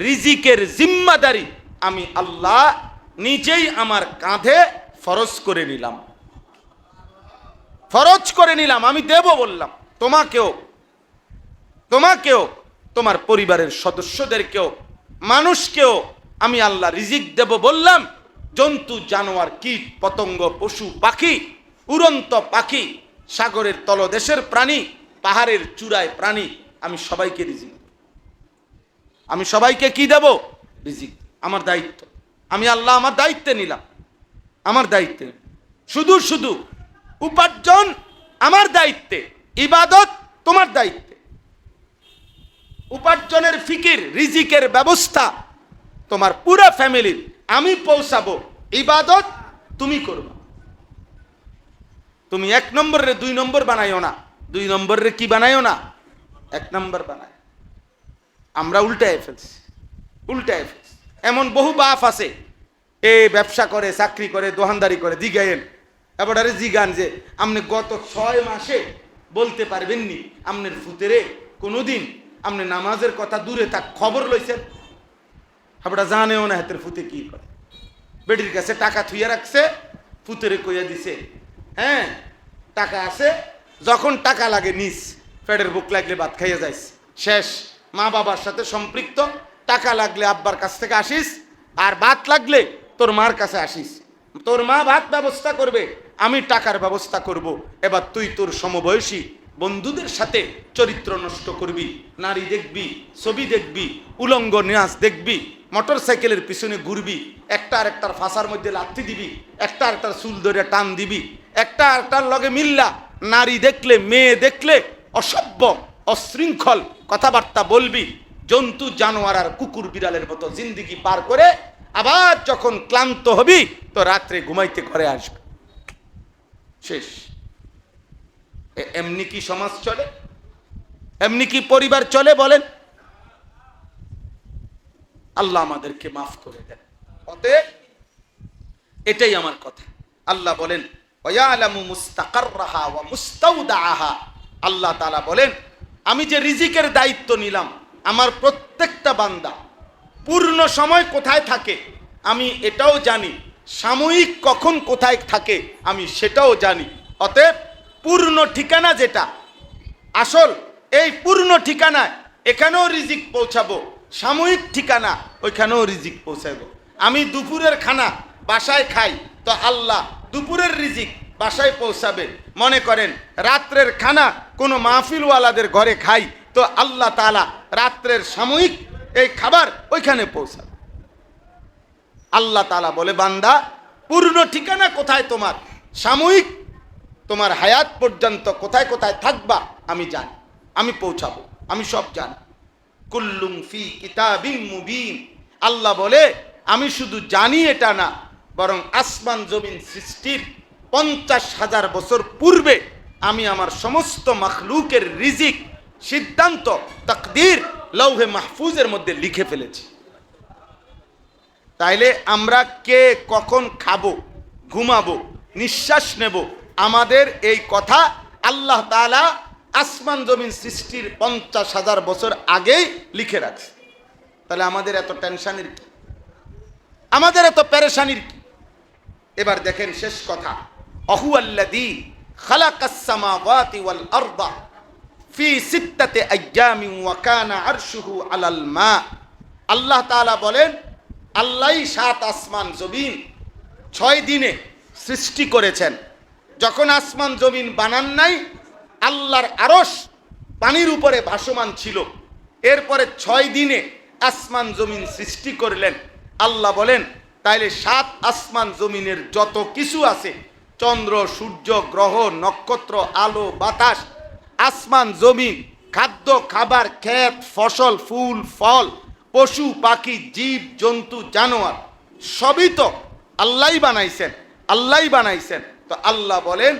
রিজিকের জিম্মাদারি আমি আল্লাহ নিজেই আমার কাঁধে ফরজ করে নিলাম। ফরজ করে নিলাম, আমি দেব বললাম। তোমাকেও, তোমার পরিবারের সদস্যদেরকেও, মানুষকেও আমি আল্লাহ রিজিক দেব বললাম। জন্তু, জানোয়ার, কীট পতঙ্গ, পশু পাখি, উড়ন্ত পাখি, সাগরের তলদেশের প্রাণী, পাহাড়ের চূড়ায় প্রাণী, আমি সবাইকে রিজিক, আমি সবাইকে কি দেব? রিজিক। আমার দায়িত্ব, আমি আল্লাহ আমার দায়িত্বে নিলাম, আমার দায়িত্বে। শুধু শুধু উপার্জন আমার দায়িত্বে, ইবাদত তোমার দায়িত্বে। উপার্জনের ফিকির, রিজিকের ব্যবস্থা তোমার পুরো ফ্যামিলির, আমি পৌঁছাবো। ইবাদত তুমি করবে। তুমি 1 নম্বরে 2 নম্বর বানাইও না, 2 নম্বরে কি বানাইও না, 1 নম্বর বানায়। আমরা উল্টায় ফেলছি, উল্টায় ফেলছি। এমন বহু বাপ আছে, এ ব্যবসা করে, চাকরি করে, দোকানদারি করে, জিগায়েন এবারে জিগান যে আপনি গত 6 মাসে বলতে পারবেননি আপনার ফুতেরে কোনোদিন আপনি নামাজের কথা দূরে থাক খবর লইছেন? আপনারা জানেও না হাতের ফুতে কি করে। বেটির কাছে টাকা থুইয়া রাখছে, ফুতেরে কইয়া দিছে, হ্যাঁ টাকা আছে, যখন টাকা লাগে নিস, পেটের বুক লাগলে ভাত খাইয়া যাইস, শেষ। মা বাবার সাথে সম্পৃক্ত, টাকা লাগলে আব্বার কাছ থেকে আসিস, আর ভাত লাগলে তোর মার কাছে আসিস। তোর মা ভাত ব্যবস্থা করবে, আমি টাকার ব্যবস্থা করব। এবার তুই তোর সমবয়সী বন্ধুদের সাথে চরিত্র নষ্ট করবি, নারী দেখবি, ছবি দেখবি, উলঙ্গ নাচ দেখবি, মোটর সাইকেলের পিছনে ঘুরবি, একটা আরেকটার ফাঁসার মধ্যে লাথি দিবি, একটা আরেকটার চুল ধরে টান দিবি, একটা আরেকটার লগে মিল্লা নারী দেখলে, মেয়ে দেখলে অসভ্য অশৃঙ্খল কথাবার্তা বলবি, জন্তু জানোয়ার আর কুকুর বিড়ালের মতো জিন্দিগি পার করে আবার যখন ক্লান্ত হবি তো রাত্রে ঘুমাইতে ঘরে আসবে, শেষ। এমনি কি সমাজ চলে? এমনি কি পরিবার চলে বলেন? আল্লাহ আমাদেরকে মাফ করে দেন। অতএব এটাই আমার কথা। আল্লাহ বলেন ওয়ায়ালামু মুস্তাকাররাহা ওয়া মুস্তাউদাআহা। আল্লাহ তাআলা বলেন, আমি যে রিজিকের দায়িত্ব নিলাম, আমার প্রত্যেকটা বান্দা পূর্ণ সময় কোথায় থাকে আমি এটাও জানি, সাময়িক কখন কোথায় থাকে আমি সেটাও জানি। অতএব পূর্ণ ঠিকানা যেটা আসল, এই পূর্ণ ঠিকানায় এখানেও রিজিক পৌঁছাবো, সাময়িক ঠিকানা ওইখানেও রিজিক পৌঁছাবো। আমি দুপুরের খানা বাসায় খাই, তো আল্লাহ দুপুরের রিজিক বাসায় পৌঁছাবে। মনে করেন রাত্রের খানা কোনো মাহফিলওয়ালাদের ঘরে খাই, তো আল্লাহ তাআলা রাত্রের সাময়িক এই খাবার ওইখানে পৌঁছাবে। আল্লাহ তাআলা বলে, বান্দা পূর্ণ ঠিকানা কোথায় তোমার, সাময়িক তোমার হায়াত পর্যন্ত কোথায় কোথায় থাকবা আমি জানি, আমি পৌঁছাবো, আমি সব জানি। কুল্লুম ফি কিতাবিন মুবিন। আল্লাহ বলে, আমি শুধু জানি এটা না, বরং আসমান জমিন সৃষ্টির 50,000 বছর পূর্বে আমি আমার সমস্ত মাখলুকের রিজিক সিদ্ধান্ত তাকদীর লৌহে মাহফুজের মধ্যে লিখে ফেলেছি। তাইলে আমরা কে কখন খাবো, ঘুমাবো, নিঃশ্বাস নেব, আমাদের এই কথা আল্লাহ তাআলা আসমান জমিন সৃষ্টির 50,000 বছর আগেই লিখে রাখছে। তাহলে আমাদের এত টেনশনের কি, আমাদের এত পেরেশানির কি? এবার দেখেন শেষ কথা, আহুয়াল্লাযী খালাকাস সামাওয়াতি ওয়াল আরদা ফি সিত্তাতি আইয়ামিন ওয়া কানা আরশুহু আলাল মা। আল্লাহ তাআলা বলেন, আল্লাহই 7 আসমান জমিন 6 দিনে সৃষ্টি করেছেন। যখন আসমান জমিন বানান নাই, আল্লাহর আরশ পানির উপরে ভাসমান ছিল। এরপরে 6 দিনে আসমান জমিন সৃষ্টি করলেন। আল্লাহ বলেন, তাইলে 7 আসমান জমিনের যত কিছু আছে, চন্দ্র, সূর্য, গ্রহ, নক্ষত্র, আলো, বাতাস, আসমান, জমিন, খাদ্য, খাবার, ক্ষেত, ফসল, ফুল, ফল, পশু, পাখি, জীব, জন্তু, জানোয়ার, সবই তো আল্লাহই বানাইছেন, আল্লাহই বানাইছেন। তো আল্লাহ বলেন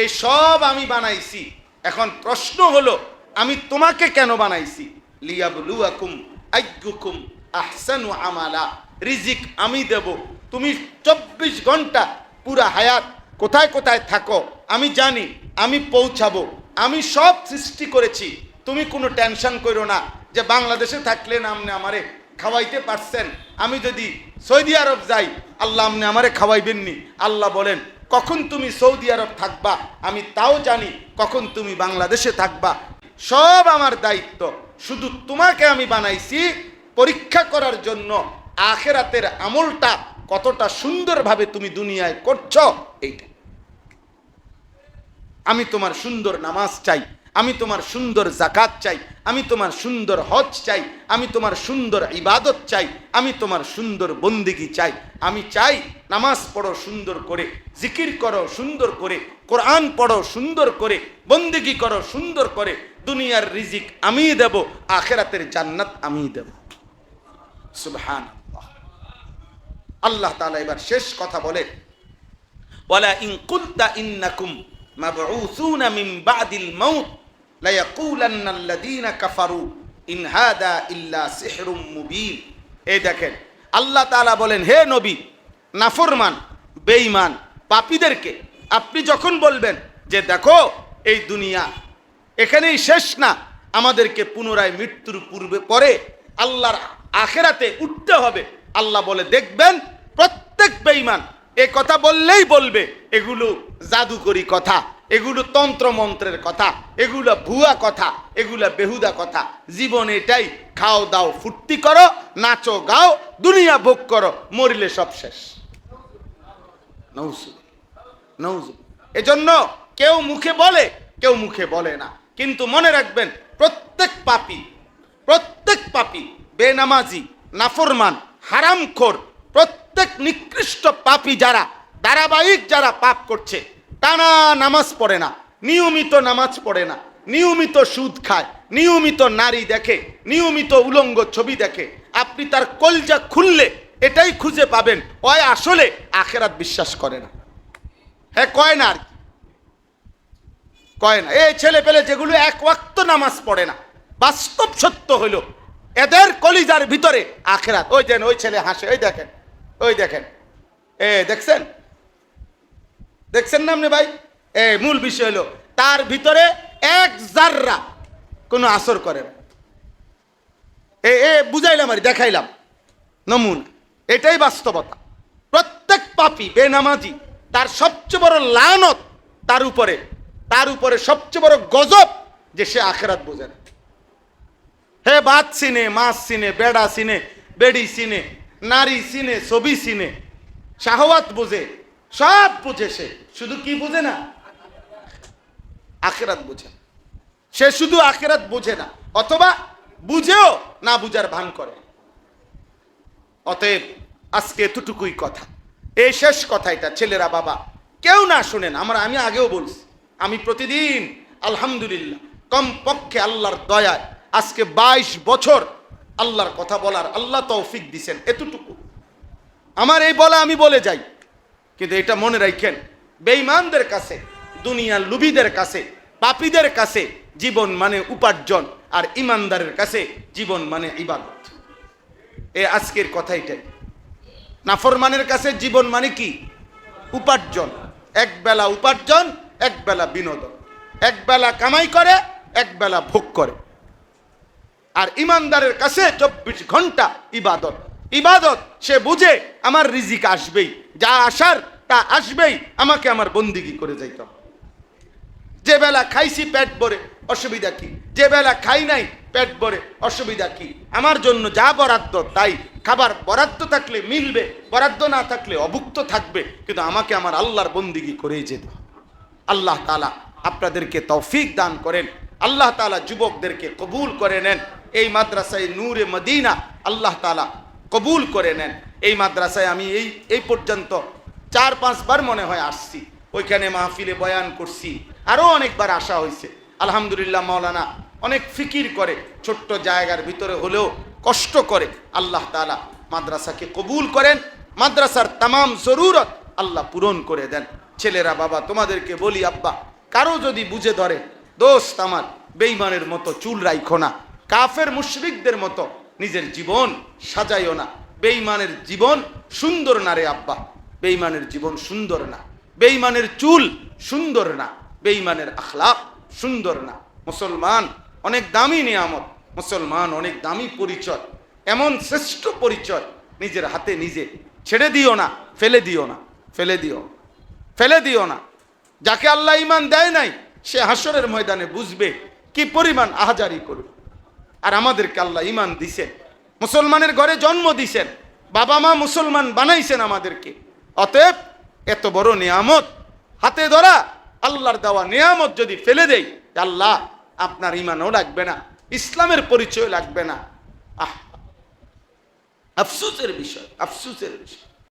এই সব আমি বানাইছি। এখন প্রশ্ন হলো আমি তোমাকে কেন বানাইছি? লিয়াবলুয়াকুম আইয়ুকুম আহসানু আমালা। রিজিক আমি দেব। তুমি 24 ঘন্টা পুরা হায়াত কোথায় কোথায় থাকো আমি জানি, আমি পৌঁছাবো। আমি সব সৃষ্টি করেছি। তুমি কোনো টেনশন করো না যে বাংলাদেশে থাকলে না আপনি আমারে খাওয়াইতে পারছেন, আমি যদি সৌদি আরব যাই আল্লাহ আপনি আমারে খাওয়াইবেননি। আল্লাহ বলেন কখন তুমি সৌদি আরব থাকবা আমি তাও জানি, কখন তুমি বাংলাদেশে থাকবা সব আমার দায়িত্ব। শুধু তোমাকে আমি বানাইছি পরীক্ষা করার জন্য আখিরাতের আমলটা কতটা সুন্দরভাবে তুমি দুনিয়ায় করছো এইটা। আমি তোমার সুন্দর নামাজ চাই, আমি তোমার সুন্দর যাকাত চাই, আমি তোমার সুন্দর হজ চাই, আমি তোমার সুন্দর ইবাদত চাই, আমি তোমার সুন্দর বন্দেগী চাই। আমি চাই নামাজ পড়ো সুন্দর করে, জিকির করো সুন্দর করে, কোরআন পড়ো সুন্দর করে, বন্দেগী করো সুন্দর করে। দুনিয়ার রিজিক আমিই দেব, আখিরাতের জান্নাত আমিই দেব। সুবহানাল্লাহ। আল্লাহ তাআলা এবার শেষ কথা বলে ওয়ালা ইন কুলতা ইন্নাকুম মাবউসুনা মিন বাদিল মাউত লায়াকুলান্না আল্লাযীনা কাফারু ইন হাদা ইল্লা সিহরুম মুবিন। এই দেখেন আল্লাহ তাআলা বলেন হে নবী, নাফরমান, বেঈমান, পাপীদেরকে আপনি যখন বলবেন যে দেখো এই দুনিয়া এখানেই শেষ না, আমাদেরকে পুনরায় মৃত্যুর পূর্বে পরে আল্লাহর আখিরাতে উঠতে হবে, আল্লাহ বলে দেখবেন প্রত্যেক বেঈমান এ কথা বললেই বলবে এগুলো জাদুকরি কথা, এগুলো তন্ত্র মন্ত্রের কথা, এগুলো ভুয়া কথা, এগুলো বেহুদা কথা। জীবন এটাই, খাও দাও ফুর্তি করো, নাচো গাও, দুনিয়া ভোগ করো, মরিলে সব শেষ। এজন্য কেউ মুখে বলে কেউ মুখে বলে না, কিন্তু মনে রাখবেন প্রত্যেক পাপী, বেনামাজি, নাফরমান, হারামখোর, প্রত্যেক নিকৃষ্ট পাপী যারা ধারাবাহিক যারা পাপ করছে, টানা নামাজ পড়ে না, নিয়মিত নামাজ পড়ে না, নিয়মিত সুদ খায়, নিয়মিত নারী দেখে, নিয়মিত উলঙ্গ ছবি দেখে, আপনি তার কলজা খুললে এটাই খুঁজে পাবেন ওই আসলে আখিরাত বিশ্বাস করে না। হ্যাঁ কয় না, আর কি কয় না। এই ছেলে পেলে যেগুলো এক ওয়াক্ত নামাজ পড়ে না, বাস্তব সত্য হইল এদের কলিজার ভিতরে আখিরাত। ওই দেন ওই ছেলে হাসে, ওই দেখেন, ওই দেখেন, দেখছেন দেখছেন না আপনি ভাই? মূল বিষয় হলো তার ভিতরে এক জাররা কোনো আসর করে না। বুঝাইলাম আর দেখাইলাম নমুনা, এটাই বাস্তবতা। প্রত্যেক পাপী বেনামাজি তার সবচেয়ে বড় লানত তার উপরে সবচেয়ে বড় গজব যে সে আখিরাত বোঝে না। হে ভাত চিনে, মাছ চিনে, বেড়া চিনে, বেড়ি চিনে, নারী চিনে, ছবি চিনে, শাহওয়াত বোঝে, সব বুঝে, সে শুধু কি বুঝে না? আখিরাত বুঝে। সে শুধু আখিরাত বুঝে না, অথবা বুঝেও না বুঝার ভান করে। অতএব আজকে এতটুকুই কথা, এই শেষ কথা। এটা ছেলেরা বাবা কেউ না শুনেন, আমি আগেও বলছি, আমি প্রতিদিন আলহামদুলিল্লাহ কমপক্ষে আল্লাহর দয়ায় আজকে 22 বছর আল্লাহর কথা বলার আল্লাহ তৌফিক দিছেন। এতটুকু আমার এই বলা আমি বলে যাই, কিন্তু এটা মনে রাখেন বেঈমানদের কাছে, দুনিয়ার লুবিদের কাছে, পাপীদের কাছে জীবন মানে উপার্জন, আর ইমানদারের কাছে জীবন মানে ইবাদত। আজকের কথা এটাই। নাফরমানের কাছে জীবন মানে কি? উপার্জন। এক বেলা উপার্জন, এক বেলা বিনোদন, এক বেলা কামাই করে, এক বেলা ভোগ করে। আর ইমানদারের কাছে 24 ঘন্টা ইবাদত। ইবাদত সে বুঝে আমার রিজিক আসবেই, যা আসার তা আসবেই, আমাকে আমার বন্দিগি করে যাইতে হবে। যে বেলা খাইছি পেট ভরে অসুবিধা কি, যে বেলা খাই নাই পেট ভরে অসুবিধা কি? আমার জন্য যা বরাদ্দ তাই খাবার, বরাদ্দ থাকলে মিলবে, বরাদ্দ না থাকলে অভুক্ত থাকবে, কিন্তু আমাকে আমার আল্লাহর বন্দিগি করেই যেতে হবে। আল্লাহ তাআলা আপনাদেরকে তৌফিক দান করেন, আল্লাহ তাআলা যুবকদেরকে কবুল করে নেন, এই মাদ্রাসায় নূরে মদিনা আল্লাহ তাআলা কবুল করে নেন। এই মাদ্রাসায় আমি এই পর্যন্ত 4-5 বার মনে হয় আসছি, ওইখানে মাহফিলে বয়ান করছি, আরও অনেকবার আসা হয়েছে। আলহামদুলিল্লাহ, মাওলানা অনেক ফিকির করে, ছোট্ট জায়গার ভিতরে হলেও কষ্ট করে। আল্লাহ তাআলা মাদ্রাসাকে কবুল করেন, মাদ্রাসার তামাম জরুরত আল্লাহ পূরণ করে দেন। ছেলেরা বাবা তোমাদেরকে বলি, আব্বা কারো যদি বুঝে ধরে, দোস্ত আমার বেঈমানের মতো চুল রাইখো না, কাফের মুশরিকদের মতো নিজের জীবন সাজাইও না। বেঈমানের জীবন সুন্দর না রে আব্বা, বেঈমানের জীবন সুন্দর না, বেঈমানের চুল সুন্দর না, বেঈমানের আখলাক সুন্দর না। মুসলমান অনেক দামি নিয়ামত, মুসলমান অনেক দামি পরিচয়, এমন শ্রেষ্ঠ পরিচয় নিজের হাতে নিজে ছেড়ে দিও না, ফেলে দিও না, ফেলে দিও, ফেলে দিও না। যাকে আল্লাহ ঈমান দেয় নাই সে হাসরের ময়দানে বুঝবে কি পরিমাণ আহাজারি করবে। আর আমাদেরকে আল্লাহ ঈমান দিছেন, মুসলমানের ঘরে জন্ম দিছেন, বাবা মা মুসলমান বানাইছেন আমাদেরকে। অতএব এত বড় নিয়ামত হাতে ধরা, আল্লাহর দেওয়া নিয়ামত যদি ফেলে দেই, আল্লাহ আপনার ঈমানও লাগবে না, ইসলামের পরিচয় লাগবে না। আফসোসের বিষয়, আফসোসের বিষয়।